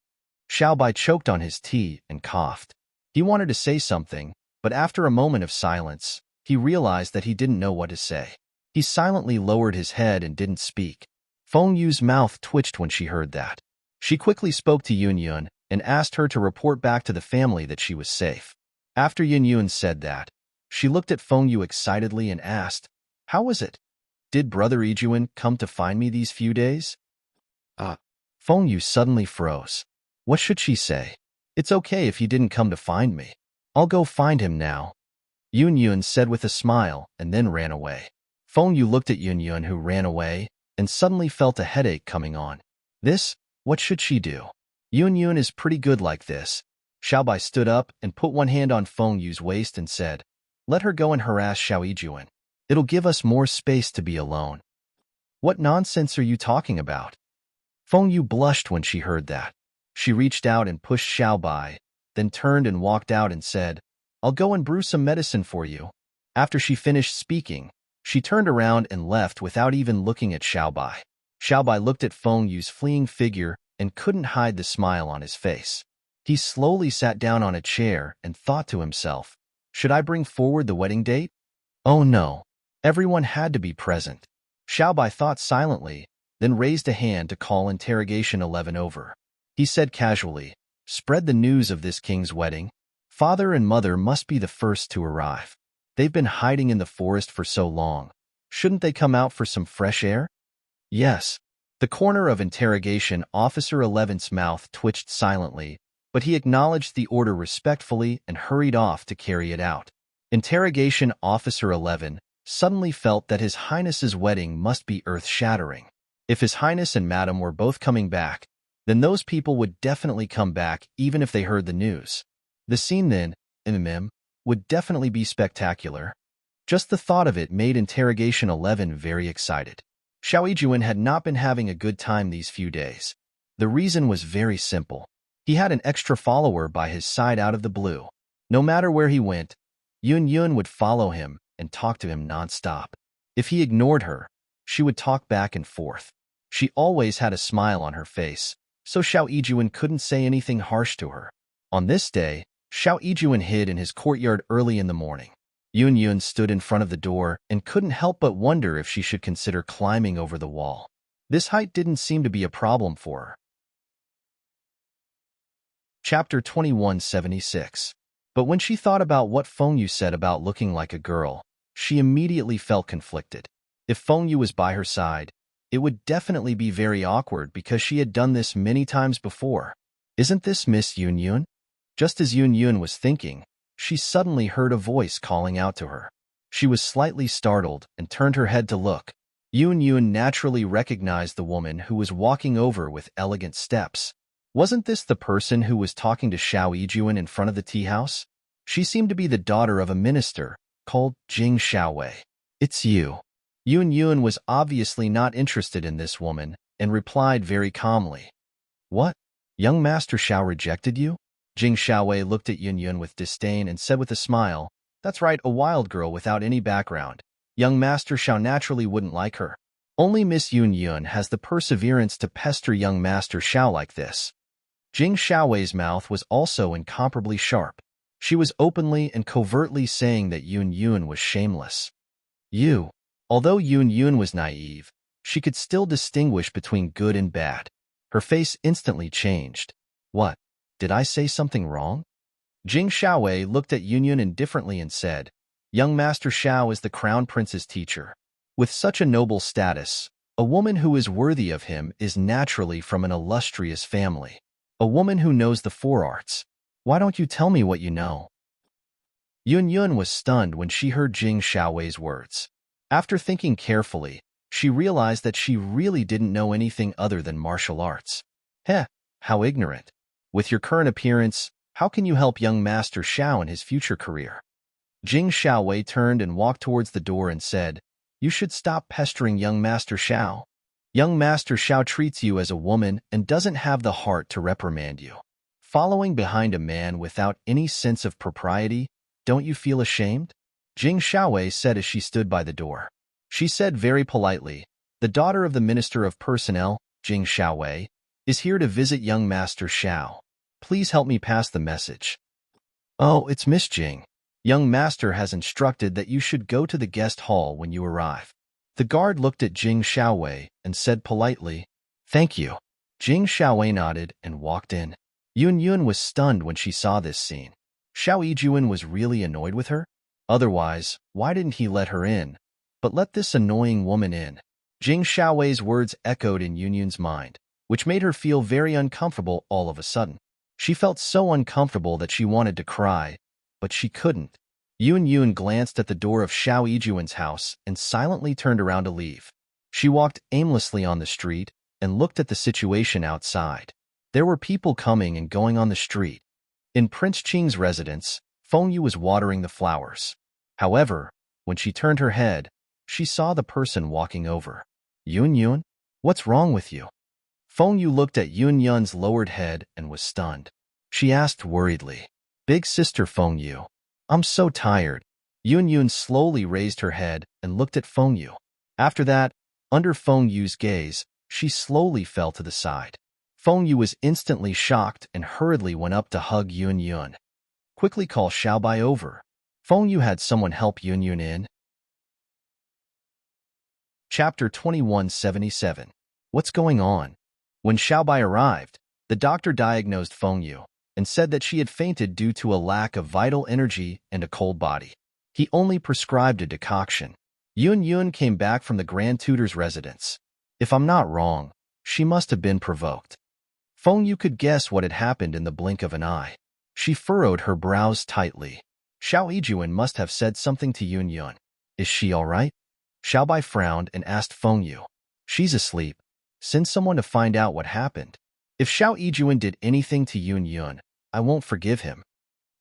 Xiaobai choked on his tea and coughed. He wanted to say something, but after a moment of silence, he realized that he didn't know what to say. He silently lowered his head and didn't speak. Feng Yu's mouth twitched when she heard that. She quickly spoke to Yun Yun and asked her to report back to the family that she was safe. After Yun Yun said that, she looked at Feng Yu excitedly and asked, How was it? Did brother Yijuan come to find me these few days? Feng Yu suddenly froze. What should she say? It's okay if he didn't come to find me. I'll go find him now. Yun Yun said with a smile and then ran away. Feng Yu looked at Yun Yun, who ran away, and suddenly felt a headache coming on. What should she do? Yun Yun is pretty good like this. Xiaobai stood up and put one hand on Feng Yu's waist and said, Let her go and harass Xiao Yijuan. It'll give us more space to be alone. What nonsense are you talking about? Feng Yu blushed when she heard that. She reached out and pushed Xiaobai, then turned and walked out and said, I'll go and brew some medicine for you. After she finished speaking, she turned around and left without even looking at Xiaobai. Xiaobai looked at Feng Yu's fleeing figure and couldn't hide the smile on his face. He slowly sat down on a chair and thought to himself, Should I bring forward the wedding date? Oh no. Everyone had to be present. Xiaobai thought silently, then raised a hand to call interrogation 11 over. He said casually, Spread the news of this king's wedding. Father and mother must be the first to arrive. They've been hiding in the forest for so long. Shouldn't they come out for some fresh air? Yes. The corner of interrogation officer 11's mouth twitched silently, but he acknowledged the order respectfully and hurried off to carry it out. Interrogation officer 11, suddenly felt that His Highness's wedding must be earth-shattering. If His Highness and Madam were both coming back, then those people would definitely come back even if they heard the news. The scene then, would definitely be spectacular. Just the thought of it made Interrogation 11 very excited. Xiao Yijuan had not been having a good time these few days. The reason was very simple. He had an extra follower by his side out of the blue. No matter where he went, Yun would follow him and talk to him non-stop. If he ignored her, she would talk back and forth. She always had a smile on her face, so Xiao Yijuan couldn't say anything harsh to her. On this day, Xiao Yijuan hid in his courtyard early in the morning. Yun stood in front of the door and couldn't help but wonder if she should consider climbing over the wall. This height didn't seem to be a problem for her. Chapter 2176. But when she thought about what Fengyu said about looking like a girl, she immediately felt conflicted. If Fengyu was by her side, it would definitely be very awkward because she had done this many times before. Isn't this Miss Yun? Just as Yun was thinking, she suddenly heard a voice calling out to her. She was slightly startled and turned her head to look. Yun naturally recognized the woman who was walking over with elegant steps. Wasn't this the person who was talking to Xiao Yijuan in front of the tea house? She seemed to be the daughter of a minister called Jing Xiaowei. It's you. Yun was obviously not interested in this woman and replied very calmly. What? Young Master Xiao rejected you? Jing Xiaowei looked at Yun with disdain and said with a smile, That's right, a wild girl without any background. Young Master Xiao naturally wouldn't like her. Only Miss Yun has the perseverance to pester young Master Xiao like this. Jing Xiaowei's mouth was also incomparably sharp. She was openly and covertly saying that Yun was shameless. Although Yun was naive, she could still distinguish between good and bad. Her face instantly changed. What? Did I say something wrong? Jing Xiaowei looked at Yun indifferently and said, Young Master Xiao is the Crown Prince's teacher. With such a noble status, a woman who is worthy of him is naturally from an illustrious family. A woman who knows the four arts. Why don't you tell me what you know? Yun was stunned when she heard Jing Xiaowei's words. After thinking carefully, she realized that she really didn't know anything other than martial arts. How ignorant. With your current appearance, how can you help young Master Xiao in his future career? Jing Xiaowei turned and walked towards the door and said, You should stop pestering young Master Xiao. Young Master Xiao treats you as a woman and doesn't have the heart to reprimand you. Following behind a man without any sense of propriety, don't you feel ashamed? Jing Xiaowei said as she stood by the door. She said very politely, The daughter of the Minister of Personnel, Jing Xiaowei, is here to visit young Master Xiao. Please help me pass the message. Oh, it's Miss Jing. Young Master has instructed that you should go to the guest hall when you arrive. The guard looked at Jing Xiaowei and said politely, Thank you. Jing Xiaowei nodded and walked in. Yun was stunned when she saw this scene. Xiao Yijuan was really annoyed with her? Otherwise, why didn't he let her in, but let this annoying woman in? Jing Xiaowei's words echoed in Yun's mind, which made her feel very uncomfortable all of a sudden. She felt so uncomfortable that she wanted to cry, but she couldn't. Yun glanced at the door of Xiao Yijuan's house and silently turned around to leave. She walked aimlessly on the street and looked at the situation outside. There were people coming and going on the street. In Prince Qing's residence, Fengyu was watering the flowers. However, when she turned her head, she saw the person walking over. Yun? What's wrong with you? Fengyu looked at Yun's lowered head and was stunned. She asked worriedly, Big sister Fengyu, I'm so tired. Yun slowly raised her head and looked at Fengyu. After that, under Fengyu's gaze, she slowly fell to the side. Fengyu was instantly shocked and hurriedly went up to hug Yun. Quickly call Xiaobai over. Fengyu had someone help Yun in. Chapter 2177. What's going on? When Xiaobai arrived, the doctor diagnosed Fengyu and said that she had fainted due to a lack of vital energy and a cold body. He only prescribed a decoction. Yun came back from the Grand Tutor's residence. If I'm not wrong, she must have been provoked. Fengyu could guess what had happened in the blink of an eye. She furrowed her brows tightly. Xiao Yijuan must have said something to Yun. Is she all right? Xiaobai frowned and asked Feng Yu. She's asleep. Send someone to find out what happened. If Xiao Yijuan did anything to Yun Yun, I won't forgive him.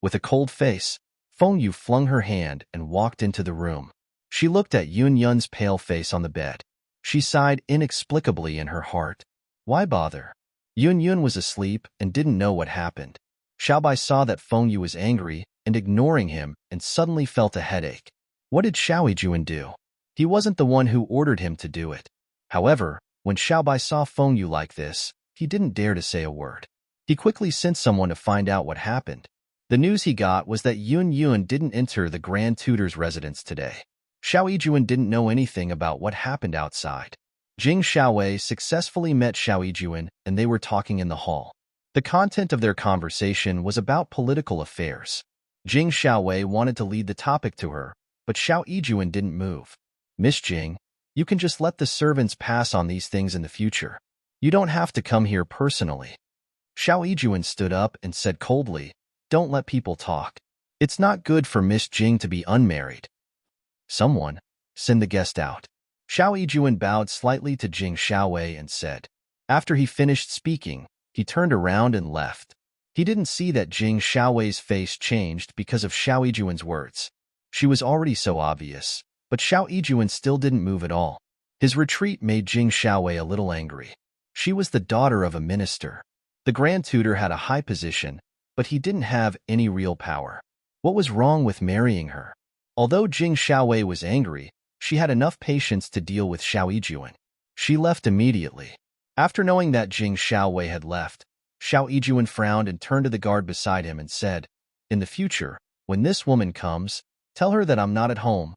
With a cold face, Feng Yu flung her hand and walked into the room. She looked at Yun Yun's pale face on the bed. She sighed inexplicably in her heart. Why bother? Yun Yun was asleep and didn't know what happened. Xiaobai saw that Feng Yu was angry and ignoring him and suddenly felt a headache. What did Xiao Yijuan do? He wasn't the one who ordered him to do it. However, when Xiaobai saw Feng Yu like this, he didn't dare to say a word. He quickly sent someone to find out what happened. The news he got was that Yun Yun didn't enter the Grand Tutor's residence today. Xiao Yijuan didn't know anything about what happened outside. Jing Xiaowei successfully met Xiao Yijuan and they were talking in the hall. The content of their conversation was about political affairs. Jing Xiaowei wanted to lead the topic to her, but Xiao Yijuan didn't move. Miss Jing, you can just let the servants pass on these things in the future. You don't have to come here personally. Xiao Yijuan stood up and said coldly, don't let people talk. It's not good for Miss Jing to be unmarried. Someone, send the guest out. Xiao Yijuan bowed slightly to Jing Xiaowei and said. After he finished speaking, he turned around and left. He didn't see that Jing Xiaowei's face changed because of Xiao Yijuan's words. She was already so obvious, but Xiao Yijuan still didn't move at all. His retreat made Jing Xiaowei a little angry. She was the daughter of a minister. The Grand Tutor had a high position, but he didn't have any real power. What was wrong with marrying her? Although Jing Xiaowei was angry, she had enough patience to deal with Xiao Yijuan. She left immediately. After knowing that Jing Xiaowei had left, Xiao Yijuan frowned and turned to the guard beside him and said, in the future, when this woman comes, tell her that I'm not at home.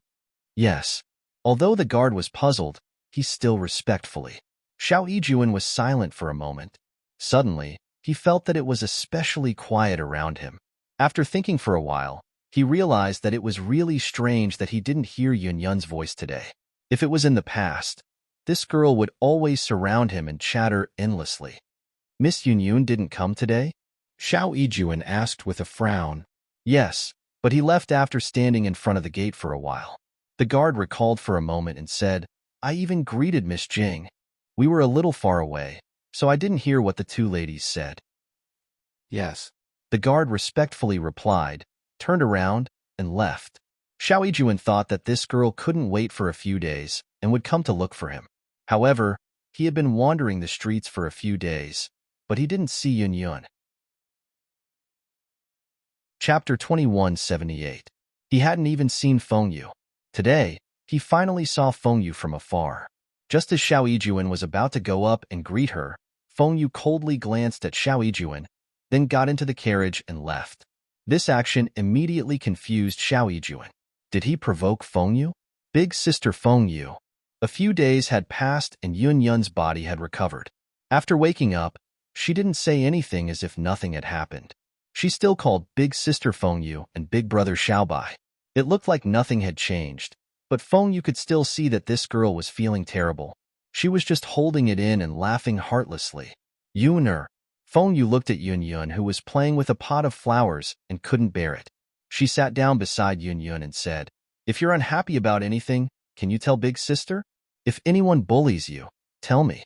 Yes. Although the guard was puzzled, he still respectfully. Xiao Yijuan was silent for a moment. Suddenly, he felt that it was especially quiet around him. After thinking for a while, he realized that it was really strange that he didn't hear Yun Yun's voice today. If it was in the past, this girl would always surround him and chatter endlessly. Miss Yun Yun didn't come today? Xiao Yijuan asked with a frown. Yes, but he left after standing in front of the gate for a while. The guard recalled for a moment and said, I even greeted Miss Jing. We were a little far away, so I didn't hear what the two ladies said. Yes. The guard respectfully replied, turned around, and left. Xiao Yijuan thought that this girl couldn't wait for a few days and would come to look for him. However, he had been wandering the streets for a few days, but he didn't see Yun Yun. Chapter 2178. He hadn't even seen Feng Yu. Today, he finally saw Feng Yu from afar. Just as Xiao Yijuan was about to go up and greet her, Feng Yu coldly glanced at Xiao Yijuan, then got into the carriage and left. This action immediately confused Xiao Yijuan. Did he provoke Feng Yu? Big sister Feng Yu. A few days had passed and Yun Yun's body had recovered. After waking up, she didn't say anything as if nothing had happened. She still called Big Sister Feng Yu and Big Brother Xiaobai. It looked like nothing had changed, but Feng Yu could still see that this girl was feeling terrible. She was just holding it in and laughing heartlessly. Yuner. Feng Yu looked at Yun Yun, who was playing with a pot of flowers, and couldn't bear it. She sat down beside Yun Yun and said, if you're unhappy about anything, can you tell Big Sister? If anyone bullies you, tell me.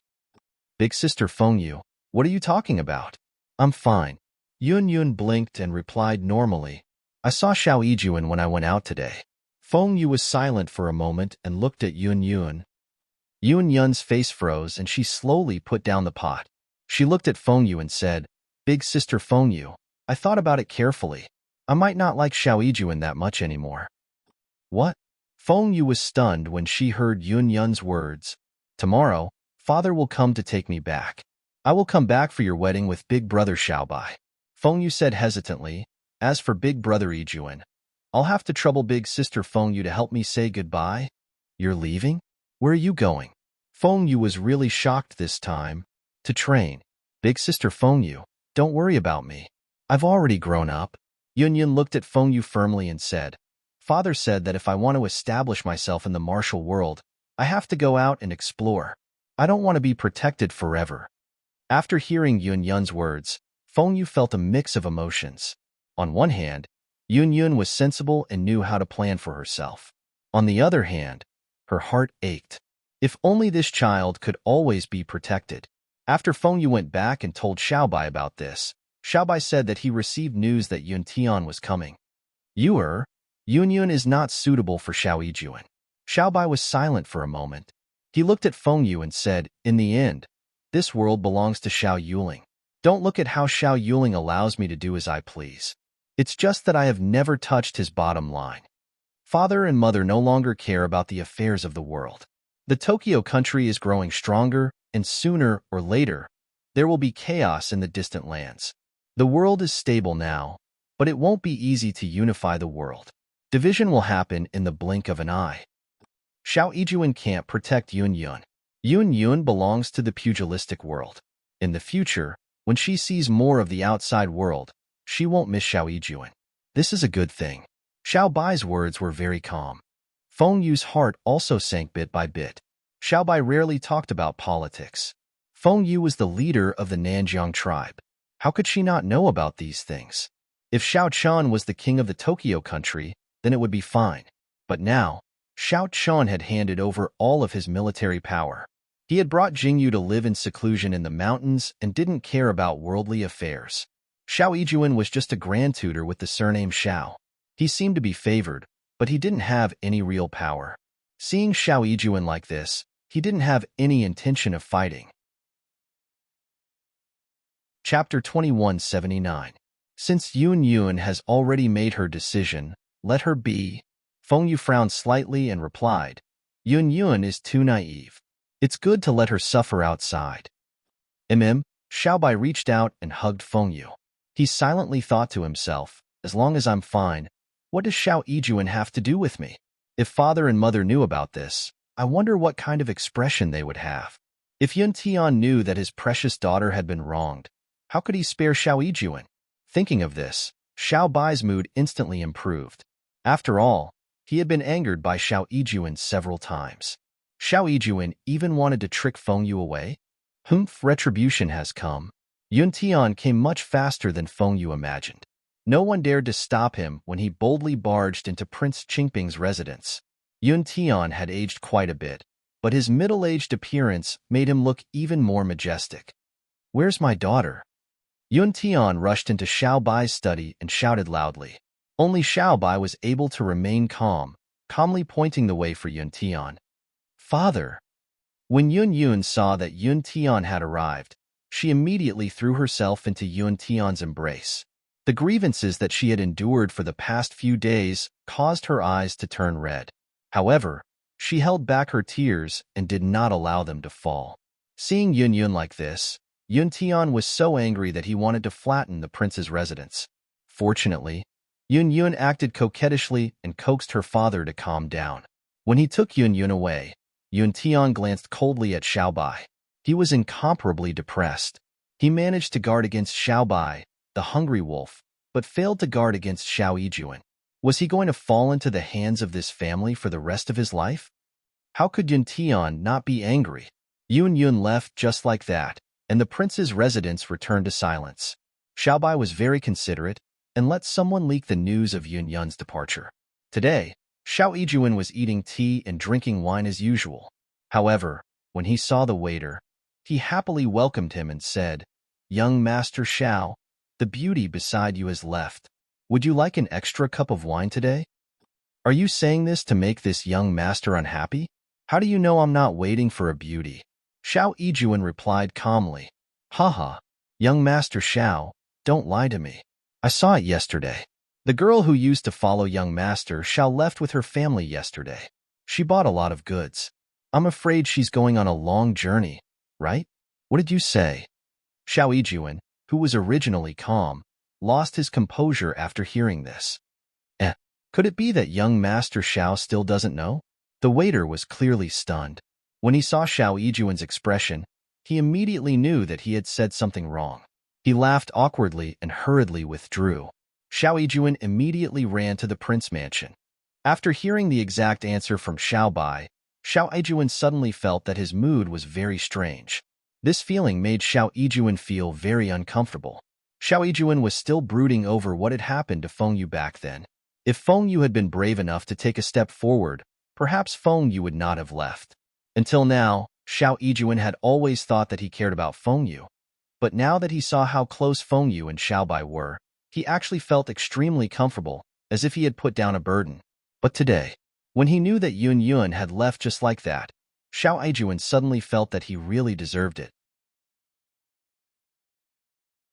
Big Sister Feng Yu, what are you talking about? I'm fine. Yun Yun blinked and replied normally, I saw Xiao Yijuan when I went out today. Feng Yu was silent for a moment and looked at Yun Yun. Yun Yun's face froze and she slowly put down the pot. She looked at Feng Yu and said, Big Sister Feng Yu, I thought about it carefully. I might not like Xiao Yijuan that much anymore. What? Feng Yu was stunned when she heard Yun Yun's words. Tomorrow, Father will come to take me back. I will come back for your wedding with Big Brother Xiaobai. Feng Yu said hesitantly, as for Big Brother Yijuan, I'll have to trouble Big Sister Feng Yu to help me say goodbye. You're leaving? Where are you going? Feng Yu was really shocked this time. To train. Big Sister Feng Yu, don't worry about me. I've already grown up. Yun Yun looked at Feng Yu firmly and said, Father said that if I want to establish myself in the martial world, I have to go out and explore. I don't want to be protected forever. After hearing Yun Yun's words, Feng Yu felt a mix of emotions. On one hand, Yun Yun was sensible and knew how to plan for herself. On the other hand, her heart ached. If only this child could always be protected. After Feng Yu went back and told Xiaobai about this, Xiaobai said that he received news that Yun Tian was coming. Yun Yun is not suitable for Xiao Yijuan. Xiaobai was silent for a moment. He looked at Feng Yu and said, in the end, this world belongs to Xiao Yuling. Don't look at how Xiao Yuling allows me to do as I please. It's just that I have never touched his bottom line. Father and mother no longer care about the affairs of the world. The Tokyo country is growing stronger, and sooner or later, there will be chaos in the distant lands. The world is stable now, but it won't be easy to unify the world. Division will happen in the blink of an eye. Xiao Yijuan can't protect Yun Yun. Yun Yun belongs to the pugilistic world. In the future, when she sees more of the outside world, she won't miss Xiao Yijuan. This is a good thing. Xiao Bai's words were very calm. Feng Yu's heart also sank bit by bit. Xiao Bai rarely talked about politics. Feng Yu was the leader of the Nanjiang tribe. How could she not know about these things? If Xiao Qian was the king of the Tokyo country, then it would be fine. But now, Xiao Qian had handed over all of his military power. He had brought Jingyu to live in seclusion in the mountains and didn't care about worldly affairs. Xiao Yijuan was just a grand tutor with the surname Xiao. He seemed to be favored, but he didn't have any real power. Seeing Xiao Yijuan like this, he didn't have any intention of fighting. Chapter 2179. Since Yun Yun has already made her decision, let her be. Feng Yu frowned slightly and replied, Yun Yun is too naive. It's good to let her suffer outside. Xiaobai reached out and hugged Feng Yu. He silently thought to himself, as long as I'm fine, what does Xiao Yijuan have to do with me? If father and mother knew about this, I wonder what kind of expression they would have. If Yun Tian knew that his precious daughter had been wronged, how could he spare Xiao Yijuan? Thinking of this, Xiao Bai's mood instantly improved. After all, he had been angered by Xiao Yijuan several times. Xiao Yijuan even wanted to trick Feng Yu away? Retribution has come. Yun Tian came much faster than Feng Yu imagined. No one dared to stop him when he boldly barged into Prince Qingping's residence. Yun Tian had aged quite a bit, but his middle-aged appearance made him look even more majestic. Where's my daughter? Yun Tian rushed into Xiao Bai's study and shouted loudly. Only Xiao Bai was able to remain calmly pointing the way for Yun Tian. Father! When Yun Yun saw that Yun Tian had arrived, she immediately threw herself into Yun Tian's embrace. The grievances that she had endured for the past few days caused her eyes to turn red. However, she held back her tears and did not allow them to fall. Seeing Yun Yun like this, Yun Tian was so angry that he wanted to flatten the prince's residence. Fortunately, Yun Yun acted coquettishly and coaxed her father to calm down. When he took Yun Yun away, Yun Tian glanced coldly at Xiao Bai. He was incomparably depressed. He managed to guard against Xiao Bai, the hungry wolf, but failed to guard against Xiao Yijuan. Was he going to fall into the hands of this family for the rest of his life? How could Yun Tian not be angry? Yun Yun left just like that, and the prince's residence returned to silence. Xiao Bai was very considerate and let someone leak the news of Yun Yun's departure. Today, Xiao Yijuan was eating tea and drinking wine as usual. However, when he saw the waiter, he happily welcomed him and said, Young Master Xiao, the beauty beside you has left. Would you like an extra cup of wine today? Are you saying this to make this young master unhappy? How do you know I'm not waiting for a beauty? Xiao Yijuan replied calmly. Haha, young Master Xiao, don't lie to me. I saw it yesterday. The girl who used to follow young Master Xiao left with her family yesterday. She bought a lot of goods. I'm afraid she's going on a long journey, right? What did you say? Xiao Yijuan, who was originally calm, lost his composure after hearing this. Could it be that young Master Xiao still doesn't know? The waiter was clearly stunned. When he saw Xiao Yijuan's expression, he immediately knew that he had said something wrong. He laughed awkwardly and hurriedly withdrew. Xiao Yijuan immediately ran to the prince mansion. After hearing the exact answer from Xiao Bai, Xiao Yijuan suddenly felt that his mood was very strange. This feeling made Xiao Yijuan feel very uncomfortable. Xiao Yijuan was still brooding over what had happened to Feng Yu back then. If Feng Yu had been brave enough to take a step forward, perhaps Feng Yu would not have left. Until now, Xiao Yijuan had always thought that he cared about Feng Yu. But now that he saw how close Feng Yu and Xiaobai were, he actually felt extremely comfortable, as if he had put down a burden. But today, when he knew that Yun Yun had left just like that, Xiao Yijuan suddenly felt that he really deserved it.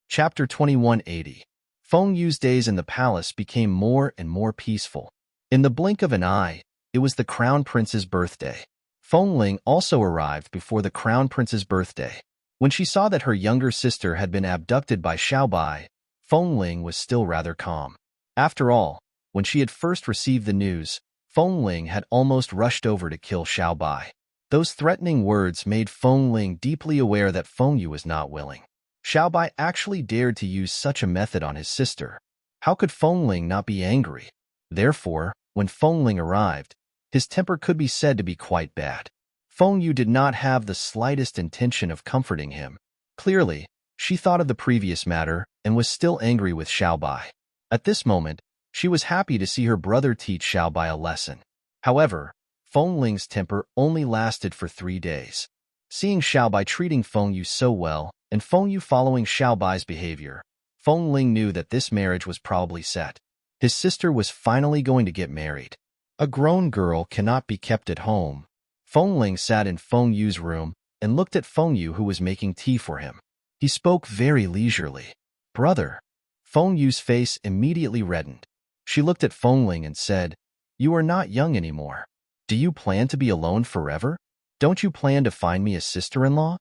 Chapter 2180. Feng Yu's days in the palace became more and more peaceful. In the blink of an eye, it was the Crown Prince's birthday. Feng Ling also arrived before the Crown Prince's birthday. When she saw that her younger sister had been abducted by Xiaobai, Feng Ling was still rather calm. After all, when she had first received the news, Feng Ling had almost rushed over to kill Xiaobai. Those threatening words made Feng Ling deeply aware that Feng Yu was not willing. Xiaobai actually dared to use such a method on his sister. How could Feng Ling not be angry? Therefore, when Feng Ling arrived, his temper could be said to be quite bad. Feng Yu did not have the slightest intention of comforting him. Clearly, she thought of the previous matter and was still angry with Xiaobai. At this moment, she was happy to see her brother teach Xiaobai a lesson. However, Feng Ling's temper only lasted for 3 days. Seeing Xiaobai treating Feng Yu so well, and Feng Yu following Xiaobai's behavior, Feng Ling knew that this marriage was probably set. His sister was finally going to get married. A grown girl cannot be kept at home. Feng Ling sat in Feng Yu's room and looked at Feng Yu, who was making tea for him. He spoke very leisurely. "Brother." Feng Yu's face immediately reddened. She looked at Feng Ling and said, "You are not young anymore. Do you plan to be alone forever? Don't you plan to find me a sister-in-law?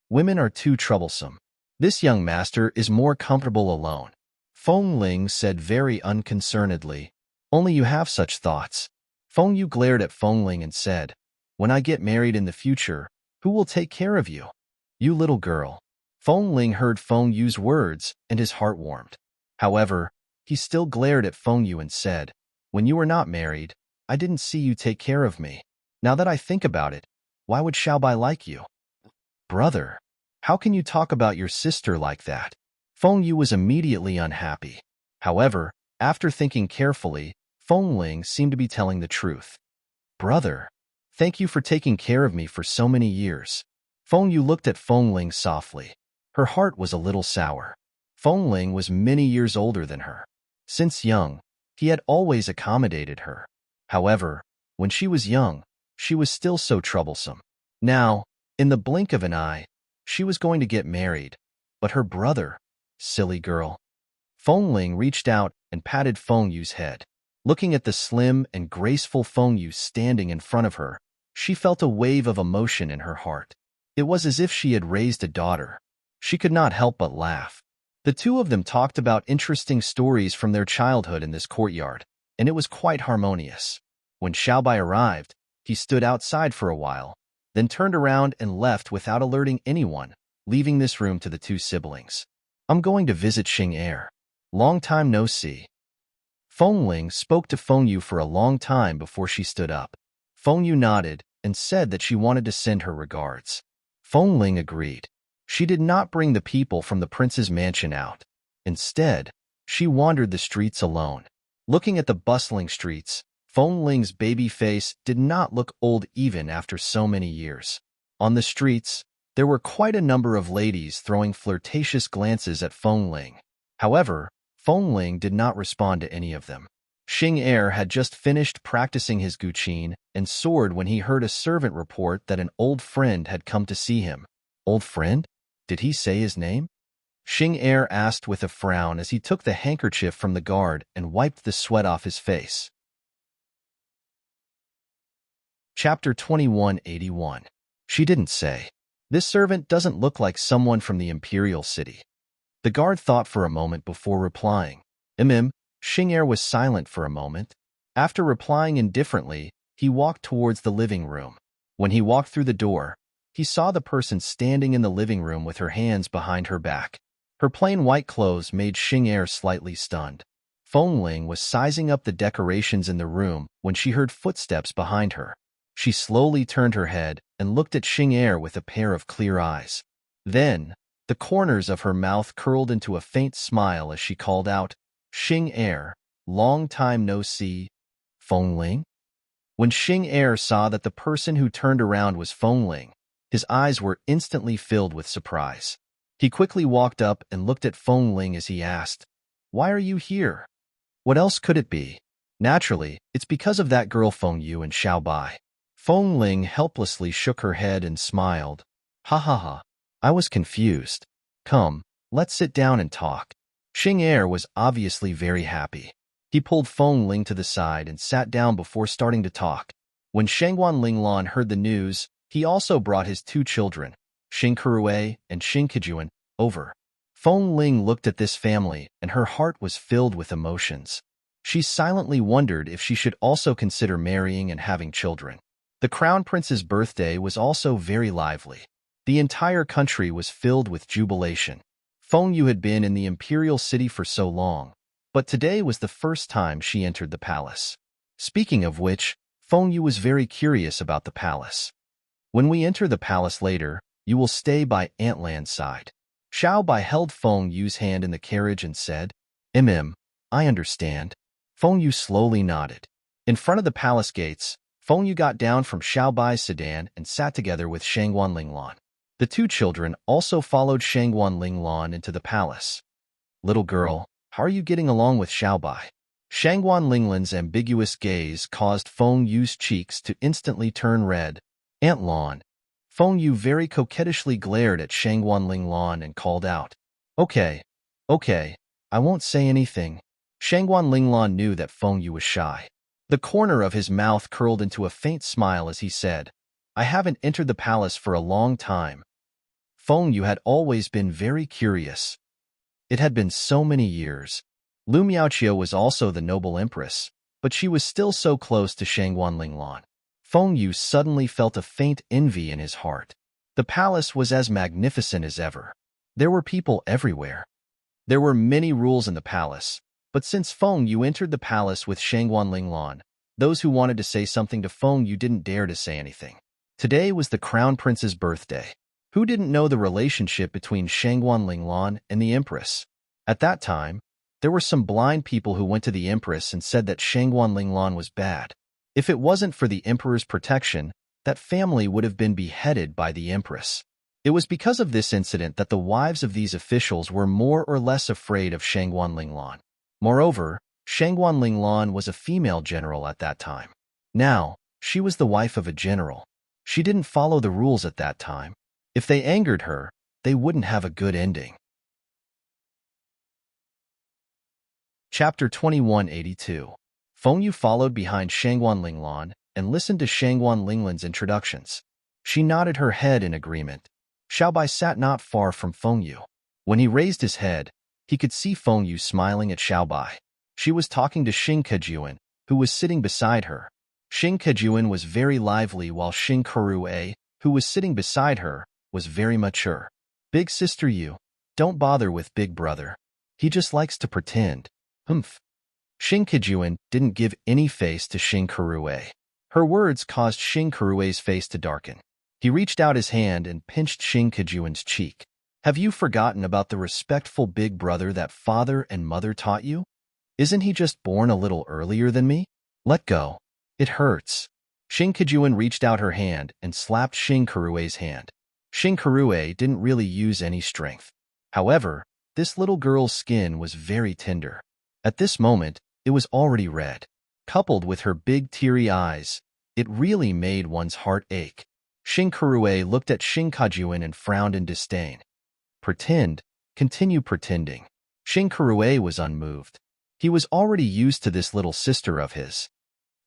Women are too troublesome. This young master is more comfortable alone." Feng Ling said very unconcernedly, "Only you have such thoughts." Feng Yu glared at Feng Ling and said, "When I get married in the future, who will take care of you? You little girl." Feng Ling heard Feng Yu's words and his heart warmed. However, he still glared at Feng Yu and said, "When you were not married, I didn't see you take care of me. Now that I think about it, why would Xiaobai like you?" "Brother, how can you talk about your sister like that?" Feng Yu was immediately unhappy. However, after thinking carefully, Feng Ling seemed to be telling the truth. "Brother, thank you for taking care of me for so many years." Feng Yu looked at Feng Ling softly. Her heart was a little sour. Feng Ling was many years older than her. Since young, he had always accommodated her. However, when she was young, she was still so troublesome. Now, in the blink of an eye, she was going to get married. But her brother, silly girl. Feng Ling reached out and patted Feng Yu's head. Looking at the slim and graceful Feng Yu standing in front of her, she felt a wave of emotion in her heart. It was as if she had raised a daughter. She could not help but laugh. The two of them talked about interesting stories from their childhood in this courtyard, and it was quite harmonious. When Xiaobai arrived, he stood outside for a while, then turned around and left without alerting anyone, leaving this room to the two siblings. "I'm going to visit Xing'er. Long time no see." Feng Ling spoke to Feng Yu for a long time before she stood up. Feng Yu nodded and said that she wanted to send her regards. Feng Ling agreed. She did not bring the people from the prince's mansion out. Instead, she wandered the streets alone. Looking at the bustling streets, Feng Ling's baby face did not look old even after so many years. On the streets, there were quite a number of ladies throwing flirtatious glances at Feng Ling. However, Feng Ling did not respond to any of them. Xing'er had just finished practicing his guqin and sword when he heard a servant report that an old friend had come to see him. "Old friend? Did he say his name?" Xing'er asked with a frown as he took the handkerchief from the guard and wiped the sweat off his face. Chapter 2181. She didn't say. This servant doesn't look like someone from the imperial city. The guard thought for a moment before replying. Xing'er was silent for a moment. After replying indifferently, he walked towards the living room. When he walked through the door, he saw the person standing in the living room with her hands behind her back. Her plain white clothes made Xing'er slightly stunned. Feng Ling was sizing up the decorations in the room when she heard footsteps behind her. She slowly turned her head and looked at Xing'er with a pair of clear eyes. Then, the corners of her mouth curled into a faint smile as she called out, "Xing'er, long time no see." "Feng Ling?" When Xing Er saw that the person who turned around was Feng Ling, his eyes were instantly filled with surprise. He quickly walked up and looked at Feng Ling as he asked, "Why are you here? What else could it be?" "Naturally, it's because of that girl Feng Yu and Xiao Bai." Feng Ling helplessly shook her head and smiled. "Ha ha ha. I was confused. Come, let's sit down and talk." Xing Er was obviously very happy. He pulled Feng Ling to the side and sat down before starting to talk. When Shangguan Linglan heard the news, he also brought his two children, Xing Kerue and Xing Kejuan, over. Feng Ling looked at this family, and her heart was filled with emotions. She silently wondered if she should also consider marrying and having children. The Crown Prince's birthday was also very lively. The entire country was filled with jubilation. Feng Yu had been in the imperial city for so long, but today was the first time she entered the palace. Speaking of which, Feng Yu was very curious about the palace. "When we enter the palace later, you will stay by Antland's side." Xiao Bai held Feng Yu's hand in the carriage and said, I understand." Feng Yu slowly nodded. In front of the palace gates, Feng Yu got down from Xiao Bai's sedan and sat together with Shangguan Linglan. The two children also followed Shangguan Linglan into the palace. "Little girl, how are you getting along with Xiao Bai?" Shangguan Linglan's ambiguous gaze caused Feng Yu's cheeks to instantly turn red. "Aunt Lan." Feng Yu very coquettishly glared at Shangguan Linglan and called out, Okay, I won't say anything." Shangguan Linglan knew that Feng Yu was shy. The corner of his mouth curled into a faint smile as he said, "I haven't entered the palace for a long time." Feng Yu had always been very curious. It had been so many years. Lu Miaoqiu was also the noble empress, but she was still so close to Shangguan Linglan. Feng Yu suddenly felt a faint envy in his heart. The palace was as magnificent as ever. There were people everywhere. There were many rules in the palace, but since Feng Yu entered the palace with Shangguan Linglan, those who wanted to say something to Feng Yu didn't dare to say anything. Today was the Crown Prince's birthday. Who didn't know the relationship between Shangguan Linglan and the Empress? At that time, there were some blind people who went to the Empress and said that Shangguan Linglan was bad. If it wasn't for the Emperor's protection, that family would have been beheaded by the Empress. It was because of this incident that the wives of these officials were more or less afraid of Shangguan Linglan. Moreover, Shangguan Linglan was a female general at that time. Now, she was the wife of a general. She didn't follow the rules at that time. If they angered her, they wouldn't have a good ending. Chapter 2182. Feng Yu followed behind Shangguan Linglan and listened to Shangguan Linglan's introductions. She nodded her head in agreement. Xiao Bai sat not far from Feng Yu. When he raised his head, he could see Feng Yu smiling at Xiao Bai. She was talking to Xing Kejuan, who was sitting beside her. Xing Kejuan was very lively while Xing Kerue, who was sitting beside her, was very mature. "Big sister Yu, don't bother with big brother. He just likes to pretend." Humph. Xing Kejuan didn't give any face to Xing Kerue. Her words caused Xing Kerue's face to darken. He reached out his hand and pinched Xing Kejuan's cheek. "Have you forgotten about the respectful big brother that father and mother taught you? Isn't he just born a little earlier than me? Let go. It hurts." Xing Kejuan reached out her hand and slapped Xing Kerue's hand. Xing Kerue didn't really use any strength. However, this little girl's skin was very tender. At this moment, it was already red. Coupled with her big teary eyes, it really made one's heart ache. Xing Kerue looked at Xing Kejuan and frowned in disdain. "Pretend, continue pretending." Xing Kerue was unmoved. He was already used to this little sister of his.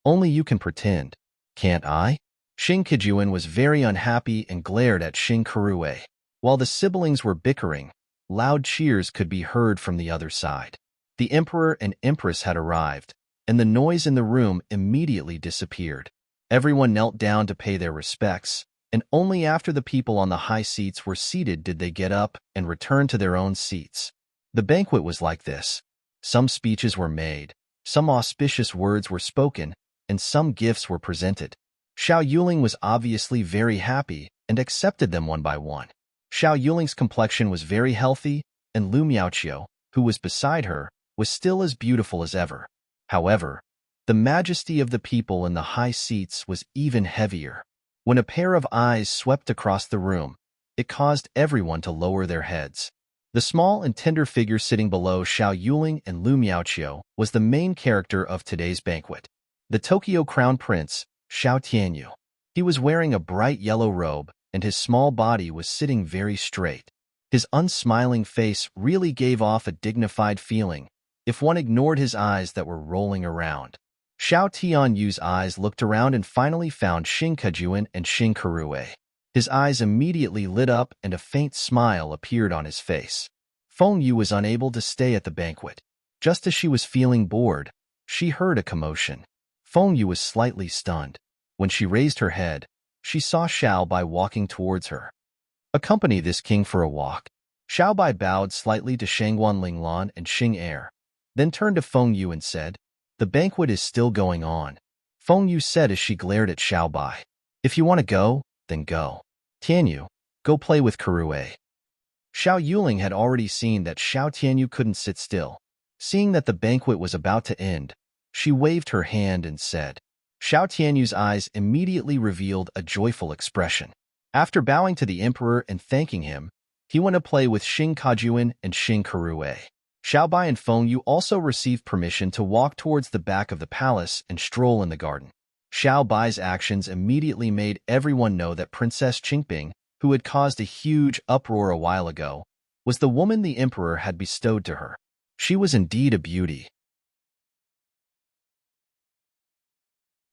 "Only you can pretend, can't I?" Xing Kejuan was very unhappy and glared at Xing Kerue. While the siblings were bickering, loud cheers could be heard from the other side. The Emperor and Empress had arrived, and the noise in the room immediately disappeared. Everyone knelt down to pay their respects, and only after the people on the high seats were seated did they get up and return to their own seats. The banquet was like this. Some speeches were made, some auspicious words were spoken, and some gifts were presented. Xiao Yuling was obviously very happy and accepted them one by one. Xiao Yuling's complexion was very healthy, and Lu Miaoqiu, who was beside her, was still as beautiful as ever. However, The majesty of the people in the high seats was even heavier. When a pair of eyes swept across the room, it caused everyone to lower their heads. The small and tender figure sitting below Xiao Yuling and Lu Miaoqiu was the main character of today's banquet. The Tokyo Crown Prince, Xiao Tianyu. He was wearing a bright yellow robe, and his small body was sitting very straight. His unsmiling face really gave off a dignified feeling, if one ignored his eyes that were rolling around. Xiao Tianyu's eyes looked around and finally found Xing Kejuan and Xing Kerue. His eyes immediately lit up and a faint smile appeared on his face. Feng Yu was unable to stay at the banquet. Just as she was feeling bored, she heard a commotion. Feng Yu was slightly stunned. When she raised her head, she saw Xiao Bai walking towards her. "Accompany this king for a walk." Xiao Bai bowed slightly to Shangguan Linglan and Xing Er, then turned to Feng Yu and said, "The banquet is still going on." Feng Yu said as she glared at Xiao Bai, "If you want to go, then go. Tianyu, go play with Kerue." Xiao Yuling had already seen that Xiao Tianyu couldn't sit still. Seeing that the banquet was about to end, she waved her hand and said. Xiao Tianyu's eyes immediately revealed a joyful expression. After bowing to the emperor and thanking him, he went to play with Xing Kejuan and Xing Kerue. Xiao Bai and Feng Yu also received permission to walk towards the back of the palace and stroll in the garden. Xiao Bai's actions immediately made everyone know that Princess Qingping, who had caused a huge uproar a while ago, was the woman the emperor had bestowed to her. She was indeed a beauty.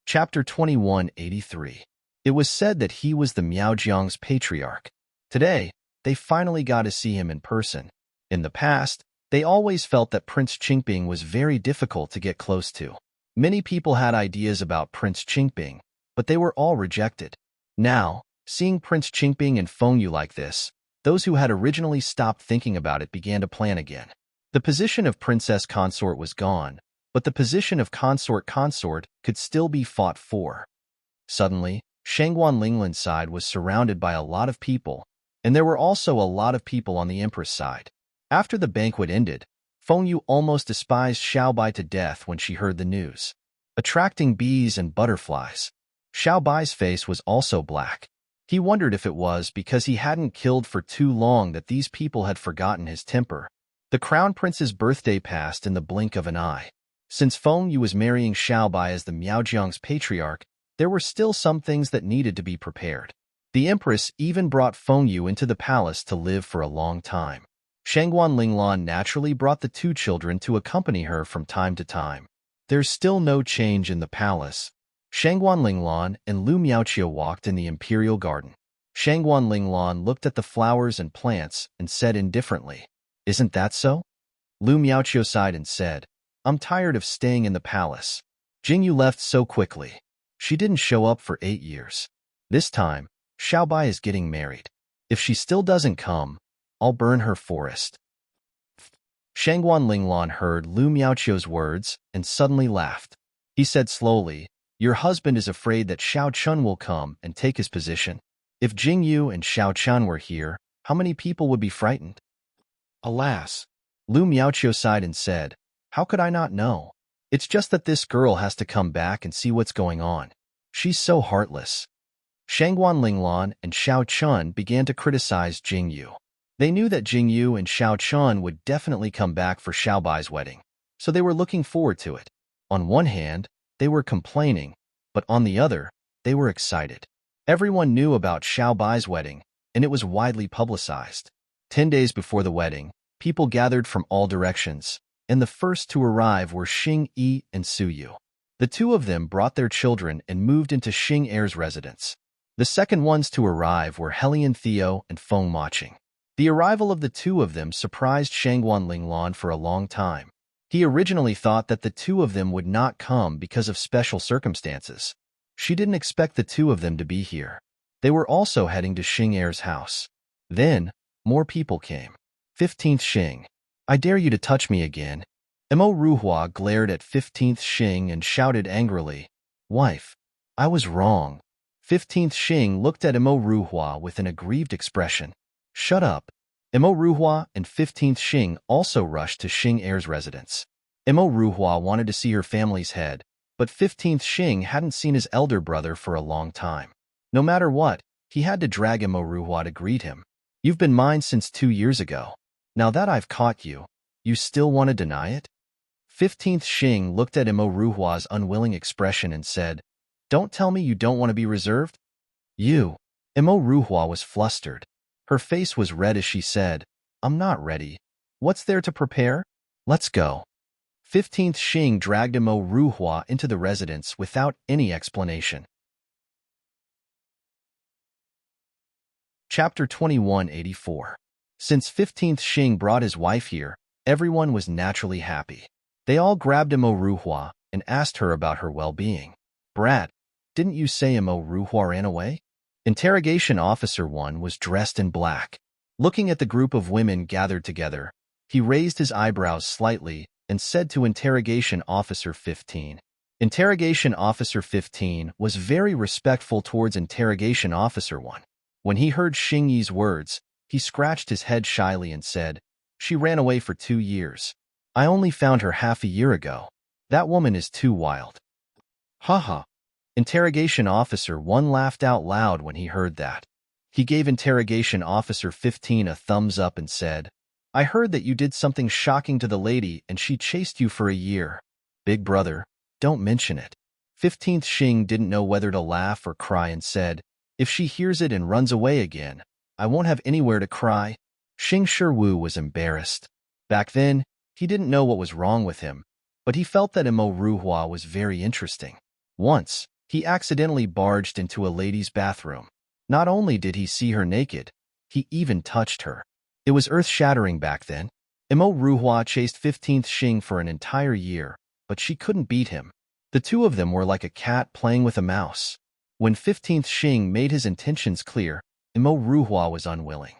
Chapter 2183. It was said that he was the Miaojiang's patriarch. Today, they finally got to see him in person. In the past, they always felt that Prince Qingping was very difficult to get close to. Many people had ideas about Prince Qingping, but they were all rejected. Now, seeing Prince Qingping and Feng Yu like this, those who had originally stopped thinking about it began to plan again. The position of Princess Consort was gone, but the position of Consort could still be fought for. Suddenly, Shangguan Linglan's side was surrounded by a lot of people, and there were also a lot of people on the Empress side. After the banquet ended, Feng Yu almost despised Xiao Bai to death when she heard the news. Attracting bees and butterflies. Xiao Bai's face was also black. He wondered if it was because he hadn't killed for too long that these people had forgotten his temper. The Crown Prince's birthday passed in the blink of an eye. Since Feng Yu was marrying Xiao Bai as the Miaojiang's patriarch, there were still some things that needed to be prepared. The Empress even brought Feng Yu into the palace to live for a long time. Shangguan Linglan naturally brought the two children to accompany her from time to time. There's still no change in the palace. Shangguan Linglan and Lu Miaoqiu walked in the imperial garden. Shangguan Linglan looked at the flowers and plants and said indifferently, "Isn't that so?" Lu Miaoqiu sighed and said, "I'm tired of staying in the palace. Jingyu left so quickly. She didn't show up for 8 years. This time, Xiao Bai is getting married. If she still doesn't come, I'll burn her forest." Shangguan Linglan heard Lu Miaoqiu's words and suddenly laughed. He said slowly, "Your husband is afraid that Xiao Chun will come and take his position. If Jingyu and Xiao Chun were here, how many people would be frightened?" "Alas." Lu Miaoqiu sighed and said, "How could I not know? It's just that this girl has to come back and see what's going on. She's so heartless." Shangguan Linglan and Xiao Chun began to criticize Jingyu. They knew that Jingyu and Xiao Chun would definitely come back for Xiao Bai's wedding, so they were looking forward to it. On one hand, they were complaining, but on the other, they were excited. Everyone knew about Xiao Bai's wedding, and it was widely publicized. 10 days before the wedding, people gathered from all directions, and the first to arrive were Xing Yi and Su Yu. The two of them brought their children and moved into Xing Er's residence. The second ones to arrive were Helian Theo and Feng Maching. The arrival of the two of them surprised Shangguan Linglan for a long time. He originally thought that the two of them would not come because of special circumstances. She didn't expect the two of them to be here. They were also heading to Xing Er's house. Then, more people came. 15th Xing. "I dare you to touch me again." Mo Ruhua glared at 15th Xing and shouted angrily, "Wife, I was wrong." 15th Xing looked at Mo Ruhua with an aggrieved expression. "Shut up." Mo Ruhua and 15th Xing also rushed to Xing Er's residence. Mo Ruhua wanted to see her family's head, But 15th Xing hadn't seen his elder brother for a long time. No matter what, he had to drag Imo Ruhua to greet him. You've been mine since 2 years ago. Now that I've caught you, you still want to deny it? 15th Xing looked at Imo Ruhua's unwilling expression and said, Don't tell me you don't want to be reserved? You. Imo Ruhua was flustered. Her face was red as she said, I'm not ready. What's there to prepare? Let's go. 15th Xing dragged Imo Ruhua into the residence without any explanation. Chapter 2184. Since 15th Xing brought his wife here, everyone was naturally happy. They all grabbed Imo Ruhua and asked her about her well-being. Brat, didn't you say Imo Ruhua ran away? Interrogation Officer 1 was dressed in black. Looking at the group of women gathered together, he raised his eyebrows slightly and said to Interrogation Officer 15. Interrogation Officer 15 was very respectful towards Interrogation Officer 1. When he heard Xing Yi's words, he scratched his head shyly and said, She ran away for 2 years. I only found her half a year ago. That woman is too wild. Haha. Interrogation Officer 1 laughed out loud when he heard that. He gave Interrogation Officer 15 a thumbs up and said, I heard that you did something shocking to the lady and she chased you for a year. Big brother, don't mention it. 15th Xing didn't know whether to laugh or cry and said, If she hears it and runs away again, I won't have anywhere to cry. Xing Shiwu was embarrassed. Back then, he didn't know what was wrong with him, but he felt that Imo Ruhua was very interesting. Once, he accidentally barged into a lady's bathroom. Not only did he see her naked, he even touched her. It was earth-shattering back then. Imo Ruhua chased 15th Xing for an entire year, but she couldn't beat him. The two of them were like a cat playing with a mouse. When 15th Xing made his intentions clear, Imo Ruhua was unwilling.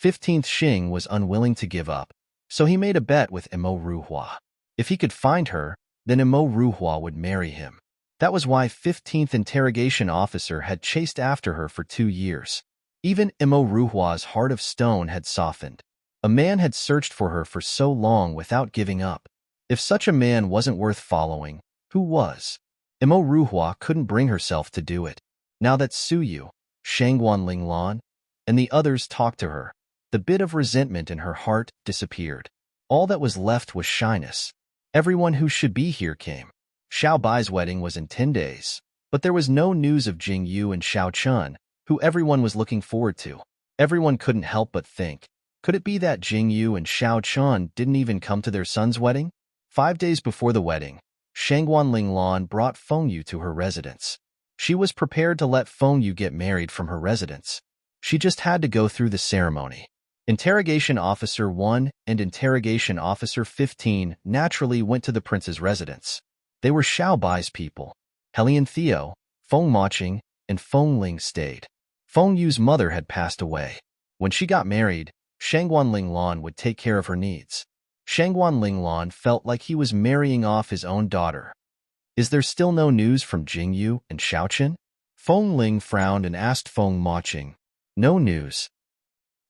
15th Xing was unwilling to give up, so he made a bet with Imo Ruhua. If he could find her, then Imo Ruhua would marry him. That was why 15th Interrogation Officer had chased after her for 2 years. Even Imo Ruhua's heart of stone had softened. A man had searched for her for so long without giving up. If such a man wasn't worth following, who was? Imo Ruhua couldn't bring herself to do it. Now that Suyu, Shangguan Linglan, and the others talked to her, the bit of resentment in her heart disappeared. All that was left was shyness. Everyone who should be here came. Xiao Bai's wedding was in 10 days, but there was no news of Jing Yu and Xiao Chun, who everyone was looking forward to. Everyone couldn't help but think, could it be that Jing Yu and Xiao Chun didn't even come to their son's wedding? 5 days before the wedding, Shangguan Linglan brought Feng Yu to her residence. She was prepared to let Feng Yu get married from her residence. She just had to go through the ceremony. Interrogation Officer 1 and Interrogation Officer 15 naturally went to the prince's residence. They were Xiao Bai's people. Helian Theo, Feng Maching, and Feng Ling stayed. Feng Yu's mother had passed away. When she got married, Shangguan Linglan would take care of her needs. Shangguan Linglan felt like he was marrying off his own daughter. Is there still no news from Jing Yu and Xiaoqin? Feng Ling frowned and asked Feng Maching. No news.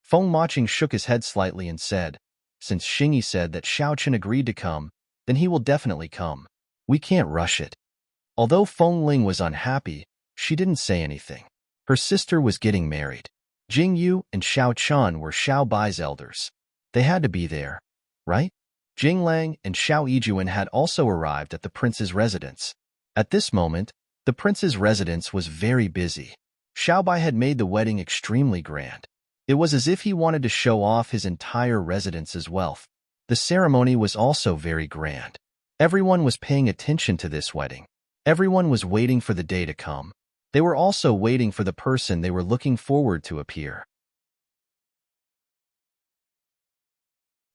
Feng Maching shook his head slightly and said, Since Xingyi said that Xiaoqin agreed to come, then he will definitely come. We can't rush it. Although Feng Ling was unhappy, she didn't say anything. Her sister was getting married. Jing Yu and Xiao Chun were Xiao Bai's elders. They had to be there, right? Jing Lang and Xiao Yijuan had also arrived at the prince's residence. At this moment, the prince's residence was very busy. Xiao Bai had made the wedding extremely grand. It was as if he wanted to show off his entire residence's wealth. The ceremony was also very grand. Everyone was paying attention to this wedding. Everyone was waiting for the day to come. They were also waiting for the person they were looking forward to appear.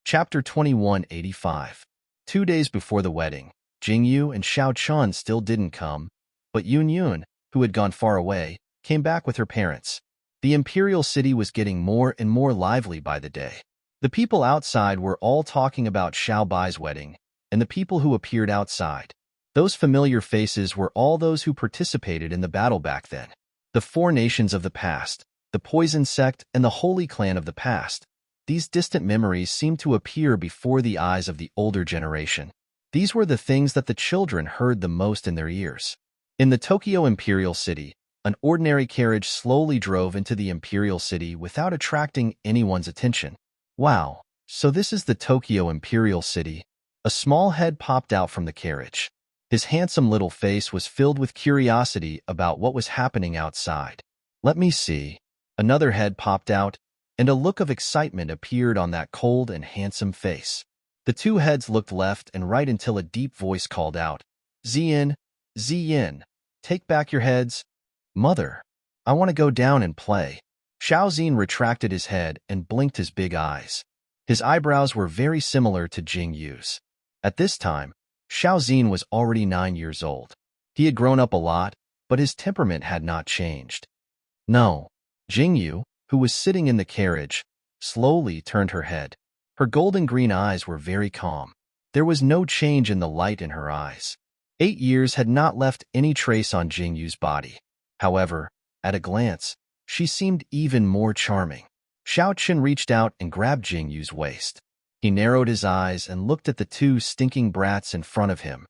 Chapter 2185. 2 days before the wedding, Jing Yu and Xiao Chun still didn't come, but Yun Yun, who had gone far away, came back with her parents. The imperial city was getting more and more lively by the day. The people outside were all talking about Xiao Bai's wedding, and the people who appeared outside. Those familiar faces were all those who participated in the battle back then. The 4 nations of the past, the Poison Sect, and the Holy Clan of the past. These distant memories seemed to appear before the eyes of the older generation. These were the things that the children heard the most in their ears. In the Tokyo Imperial City, an ordinary carriage slowly drove into the Imperial City without attracting anyone's attention. Wow, so this is the Tokyo Imperial City. A small head popped out from the carriage. His handsome little face was filled with curiosity about what was happening outside. Let me see. Another head popped out, and a look of excitement appeared on that cold and handsome face. The two heads looked left and right until a deep voice called out, Zien, Zien, take back your heads. Mother, I want to go down and play. Xiao Zien retracted his head and blinked his big eyes. His eyebrows were very similar to Jing Yu's. At this time, Xiao Zien was already 9 years old. He had grown up a lot, but his temperament had not changed. No. Jing Yu, who was sitting in the carriage, slowly turned her head. Her golden green eyes were very calm. There was no change in the light in her eyes. 8 years had not left any trace on Jing Yu's body. However, at a glance, she seemed even more charming. Xiao Qin reached out and grabbed Jing Yu's waist. He narrowed his eyes and looked at the two stinking brats in front of him.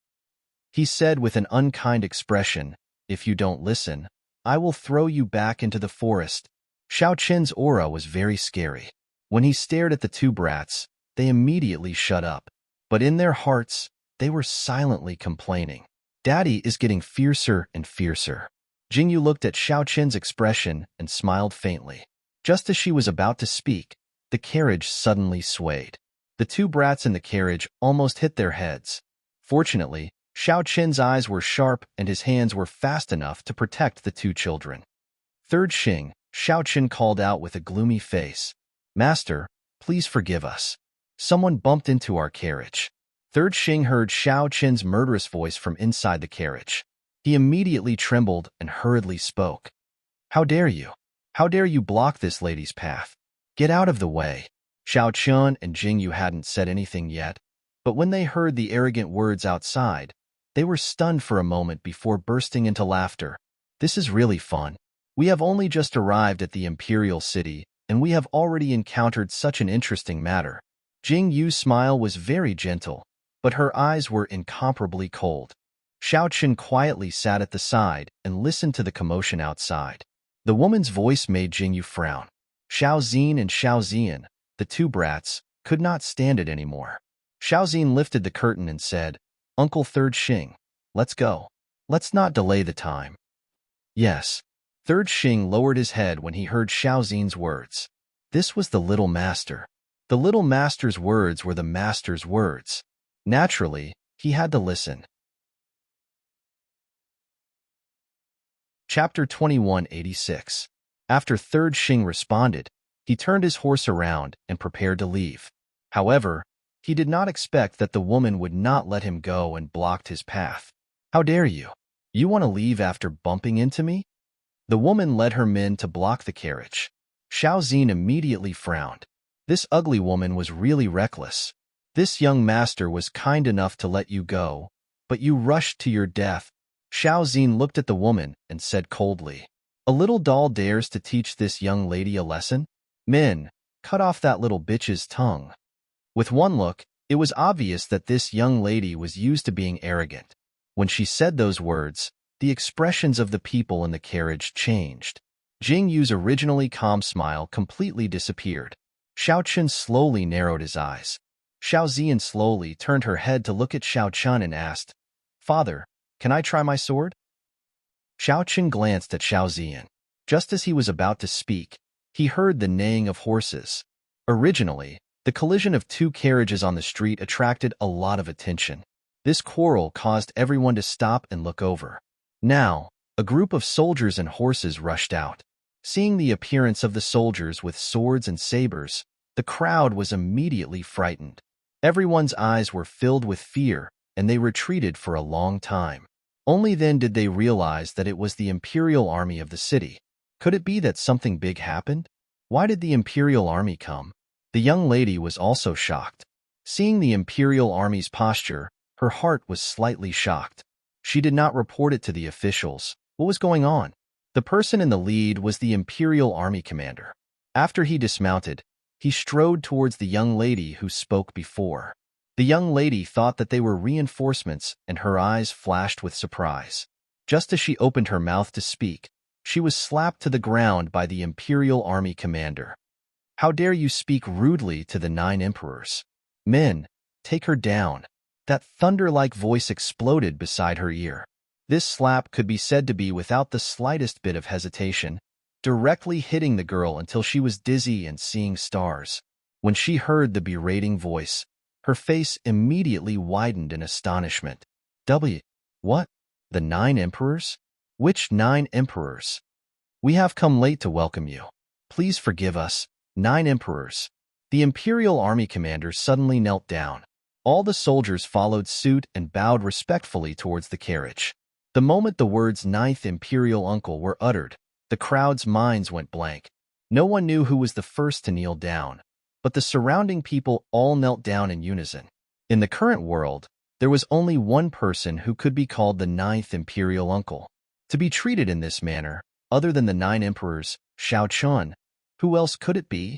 He said with an unkind expression, if you don't listen, I will throw you back into the forest. Xiao Qin's aura was very scary. When he stared at the two brats, they immediately shut up. But in their hearts, they were silently complaining. Daddy is getting fiercer and fiercer. Jingyu looked at Xiao Qin's expression and smiled faintly. Just as she was about to speak, the carriage suddenly swayed. The two brats in the carriage almost hit their heads. Fortunately, Xiao Qin's eyes were sharp and his hands were fast enough to protect the two children. Third Xing, Xiao Qin called out with a gloomy face. Master, please forgive us. Someone bumped into our carriage. Third Xing heard Xiao Qin's murderous voice from inside the carriage. He immediately trembled and hurriedly spoke. How dare you? How dare you block this lady's path? Get out of the way. Xiao Qin and Jing Yu hadn't said anything yet, but when they heard the arrogant words outside, they were stunned for a moment before bursting into laughter. This is really fun. We have only just arrived at the Imperial City, and we have already encountered such an interesting matter. Jing Yu's smile was very gentle, but her eyes were incomparably cold. Xiao Qin quietly sat at the side and listened to the commotion outside. The woman's voice made Jing Yu frown. Xiao Zien and Xiao Zien, the two brats, could not stand it anymore. Xiao Zien lifted the curtain and said, Uncle Third Xing, let's go. Let's not delay the time. Yes. Third Xing lowered his head when he heard Xiao Zien's words. This was the little master. The little master's words were the master's words. Naturally, he had to listen. Chapter 2186. After Third Xing responded, he turned his horse around and prepared to leave. However, he did not expect that the woman would not let him go and blocked his path. How dare you? You want to leave after bumping into me? The woman led her men to block the carriage. Xiao Zien immediately frowned. This ugly woman was really reckless. This young master was kind enough to let you go, but you rushed to your death. Xiao Zien looked at the woman and said coldly, A little doll dares to teach this young lady a lesson? Men, cut off that little bitch's tongue. With one look, it was obvious that this young lady was used to being arrogant. When she said those words, the expressions of the people in the carriage changed. Jing Yu's originally calm smile completely disappeared. Xiao Qin slowly narrowed his eyes. Xiao Zien slowly turned her head to look at Xiao Qin and asked, Father, can I try my sword? Xiao Qin glanced at Xiao Zien. Just as he was about to speak, he heard the neighing of horses. Originally, the collision of two carriages on the street attracted a lot of attention. This quarrel caused everyone to stop and look over. Now, a group of soldiers and horses rushed out. Seeing the appearance of the soldiers with swords and sabers, the crowd was immediately frightened. Everyone's eyes were filled with fear, and they retreated for a long time. Only then did they realize that it was the Imperial Army of the city. Could it be that something big happened? Why did the Imperial Army come? The young lady was also shocked. Seeing the Imperial Army's posture, her heart was slightly shocked. She did not report it to the officials. What was going on? The person in the lead was the Imperial Army commander. After he dismounted, he strode towards the young lady who spoke before. The young lady thought that they were reinforcements, and her eyes flashed with surprise. Just as she opened her mouth to speak, she was slapped to the ground by the Imperial Army commander. "How dare you speak rudely to the 9 emperors? Men, take her down." That thunder-like voice exploded beside her ear. This slap could be said to be without the slightest bit of hesitation, directly hitting the girl until she was dizzy and seeing stars. When she heard the berating voice, her face immediately widened in astonishment. What? The 9 emperors? Which 9 emperors? We have come late to welcome you. Please forgive us, 9 emperors. The Imperial Army commander suddenly knelt down. All the soldiers followed suit and bowed respectfully towards the carriage. The moment the words 9th Imperial Uncle were uttered, the crowd's minds went blank. No one knew who was the first to kneel down, but the surrounding people all knelt down in unison. In the current world, there was only one person who could be called the 9th Imperial Uncle. To be treated in this manner, other than the 9 emperors, Xiao Chun, who else could it be?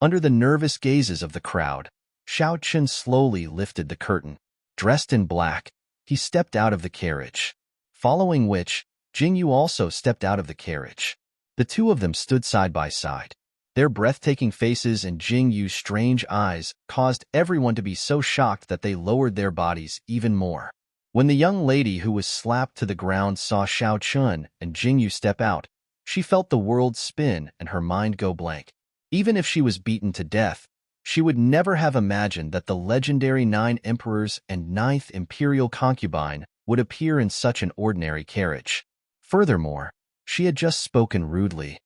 Under the nervous gazes of the crowd, Xiao Chun slowly lifted the curtain. Dressed in black, he stepped out of the carriage. Following which, Jingyu also stepped out of the carriage. The two of them stood side by side. Their breathtaking faces and Jingyu's strange eyes caused everyone to be so shocked that they lowered their bodies even more. When the young lady who was slapped to the ground saw Xiao Chun and Jingyu step out, she felt the world spin and her mind go blank. Even if she was beaten to death, she would never have imagined that the legendary 9 emperors and 9th imperial concubine would appear in such an ordinary carriage. Furthermore, she had just spoken rudely.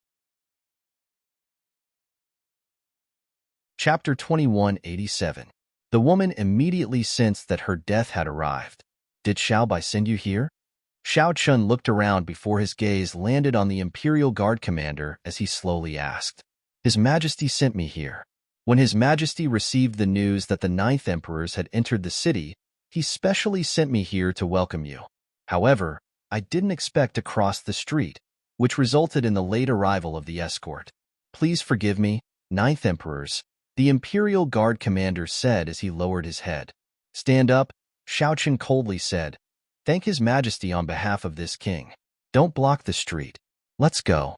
Chapter 2187. The woman immediately sensed that her death had arrived. Did Xiao Bai send you here? Xiao Chun looked around before his gaze landed on the Imperial Guard commander as he slowly asked. His Majesty sent me here. When His Majesty received the news that the 9th emperors had entered the city, he specially sent me here to welcome you. However, I didn't expect to cross the street, which resulted in the late arrival of the escort. Please forgive me, 9th emperors, the Imperial Guard commander said as he lowered his head. Stand up, Xiao Chun coldly said. Thank His Majesty on behalf of this king. Don't block the street. Let's go.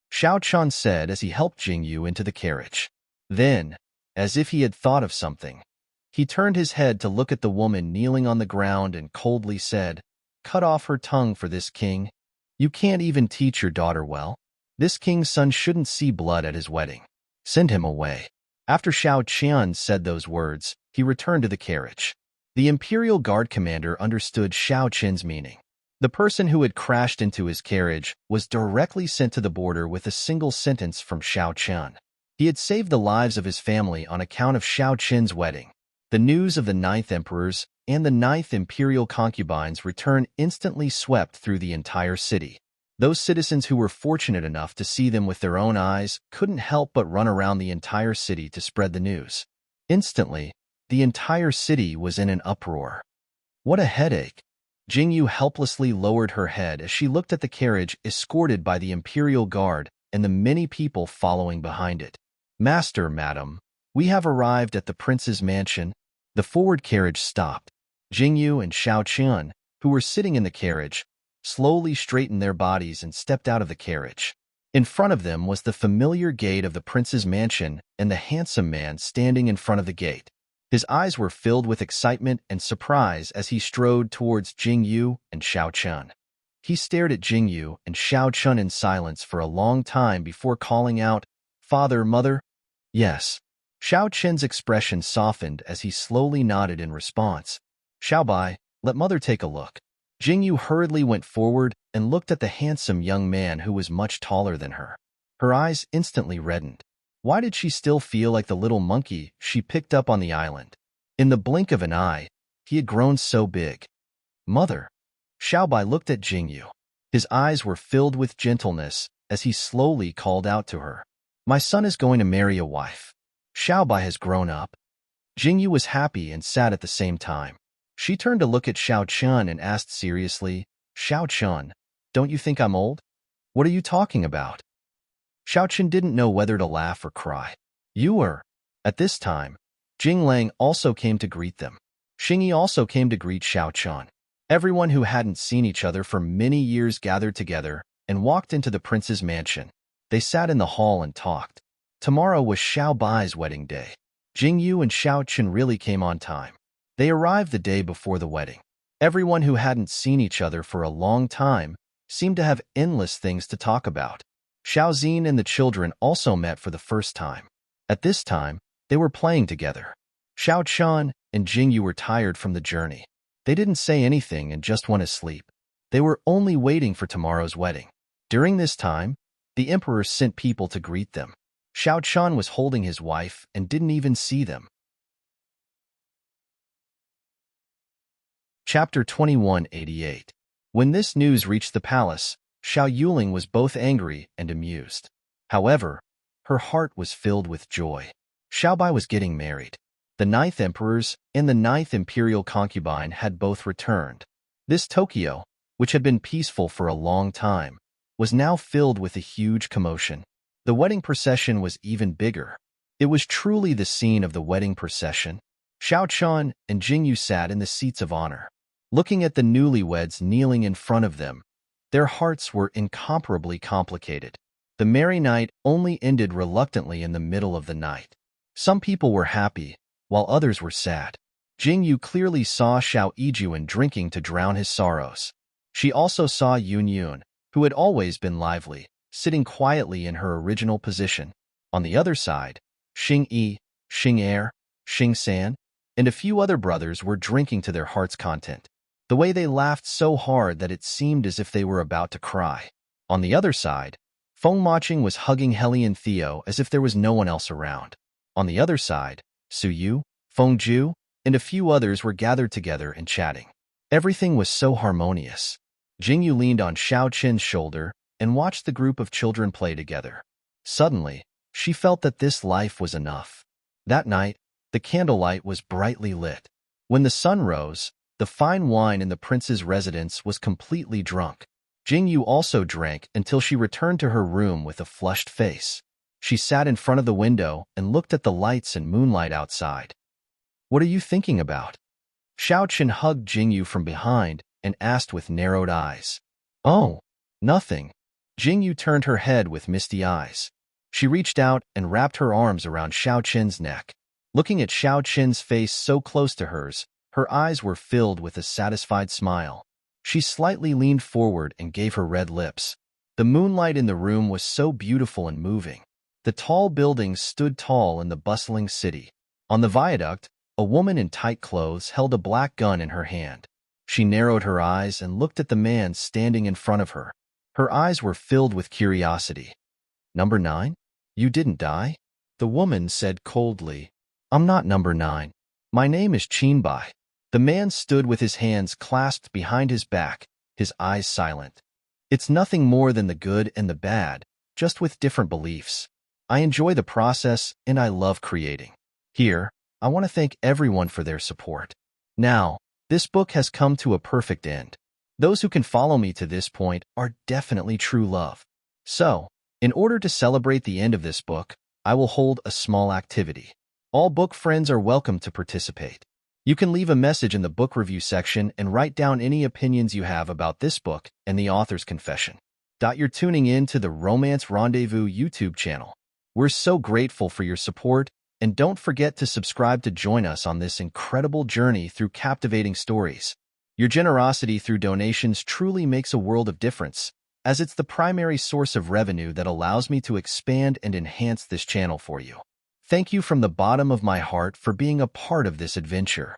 Xiao Chun said as he helped Jingyu into the carriage. Then, as if he had thought of something, he turned his head to look at the woman kneeling on the ground and coldly said, Cut off her tongue for this king. You can't even teach your daughter well. This king's son shouldn't see blood at his wedding. Send him away. After Xiao Chun said those words, he returned to the carriage. The Imperial Guard commander understood Xiao Chun's meaning. The person who had crashed into his carriage was directly sent to the border with a single sentence from Xiao Chun. He had saved the lives of his family on account of Xiao Chun's wedding. The news of the 9th emperors and the 9th imperial concubine's return instantly swept through the entire city. Those citizens who were fortunate enough to see them with their own eyes couldn't help but run around the entire city to spread the news. Instantly, the entire city was in an uproar. What a headache! Jingyu helplessly lowered her head as she looked at the carriage escorted by the Imperial Guard and the many people following behind it. Master, madam, we have arrived at the prince's mansion. The forward carriage stopped. Jingyu and Xiao Chun, who were sitting in the carriage, slowly straightened their bodies and stepped out of the carriage. In front of them was the familiar gate of the prince's mansion and the handsome man standing in front of the gate. His eyes were filled with excitement and surprise as he strode towards Jingyu and Xiao Chun. He stared at Jingyu and Xiao Chun in silence for a long time before calling out, Father, Mother? Yes. Xiao Chun's expression softened as he slowly nodded in response. Xiao Bai, let Mother take a look. Jingyu hurriedly went forward and looked at the handsome young man who was much taller than her. Her eyes instantly reddened. Why did she still feel like the little monkey she picked up on the island? In the blink of an eye, he had grown so big. Mother. Xiao Bai looked at Jingyu. His eyes were filled with gentleness as he slowly called out to her. My son is going to marry a wife. Xiao Bai has grown up. Jingyu was happy and sad at the same time. She turned to look at Xiao Chun and asked seriously, Xiao Chun, don't you think I'm old? What are you talking about? Xiao Chun didn't know whether to laugh or cry. You were. At this time, Jinglang also came to greet them. Xingyi also came to greet Xiaochuan. Everyone who hadn't seen each other for many years gathered together and walked into the prince's mansion. They sat in the hall and talked. Tomorrow was Xiao Bai's wedding day. Jingyu and Xiaochun really came on time. They arrived the day before the wedding. Everyone who hadn't seen each other for a long time seemed to have endless things to talk about. Xiaozin and the children also met for the first time. At this time, they were playing together. Xiaochuan and Jingyu were tired from the journey. They didn't say anything and just went to sleep. They were only waiting for tomorrow's wedding. During this time, the emperor sent people to greet them. Xiaochuan was holding his wife and didn't even see them. Chapter 2188. When this news reached the palace, Xiao Yuling was both angry and amused. However, her heart was filled with joy. Xiaobai was getting married. The 9th emperors and the 9th imperial concubine had both returned. This Tokyo, which had been peaceful for a long time, was now filled with a huge commotion. The wedding procession was even bigger. It was truly the scene of the wedding procession. Xiaochuan and Jingyu sat in the seats of honor. Looking at the newlyweds kneeling in front of them, their hearts were incomparably complicated. The merry night only ended reluctantly in the middle of the night. Some people were happy, while others were sad. Jingyu clearly saw Xiao Yijuan drinking to drown his sorrows. She also saw Yun, who had always been lively, sitting quietly in her original position. On the other side, Xing Yi, Xing Er, Xing San, and a few other brothers were drinking to their heart's content. The way they laughed so hard that it seemed as if they were about to cry. On the other side, Feng Maching was hugging Heli and Theo as if there was no one else around. On the other side, Su Yu, Feng Ju, and a few others were gathered together and chatting. Everything was so harmonious. Jingyu leaned on Xiao Qin's shoulder and watched the group of children play together. Suddenly, she felt that this life was enough. That night, the candlelight was brightly lit. When the sun rose, the fine wine in the prince's residence was completely drunk. Jingyu also drank until she returned to her room with a flushed face. She sat in front of the window and looked at the lights and moonlight outside. "What are you thinking about?" Xiaoqun hugged Jingyu from behind and asked with narrowed eyes. "Oh, nothing." Jingyu turned her head with misty eyes. She reached out and wrapped her arms around Xiaoqun's neck. Looking at Xiaoqun's face so close to hers, her eyes were filled with a satisfied smile. She slightly leaned forward and gave her red lips. The moonlight in the room was so beautiful and moving. The tall buildings stood tall in the bustling city. On the viaduct, a woman in tight clothes held a black gun in her hand. She narrowed her eyes and looked at the man standing in front of her. Her eyes were filled with curiosity. "Number 9? You didn't die?" The woman said coldly. "I'm not number 9. My name is Qinbai." The man stood with his hands clasped behind his back, his eyes silent. "It's nothing more than the good and the bad, just with different beliefs. I enjoy the process and I love creating. Here, I want to thank everyone for their support. Now, this book has come to a perfect end. Those who can follow me to this point are definitely true love. So, in order to celebrate the end of this book, I will hold a small activity. All book friends are welcome to participate. You can leave a message in the book review section and write down any opinions you have about this book and the author's confession. You're tuning in to the Romance Rendezvous YouTube channel. We're so grateful for your support, and don't forget to subscribe to join us on this incredible journey through captivating stories. Your generosity through donations truly makes a world of difference, as it's the primary source of revenue that allows me to expand and enhance this channel for you. Thank you from the bottom of my heart for being a part of this adventure.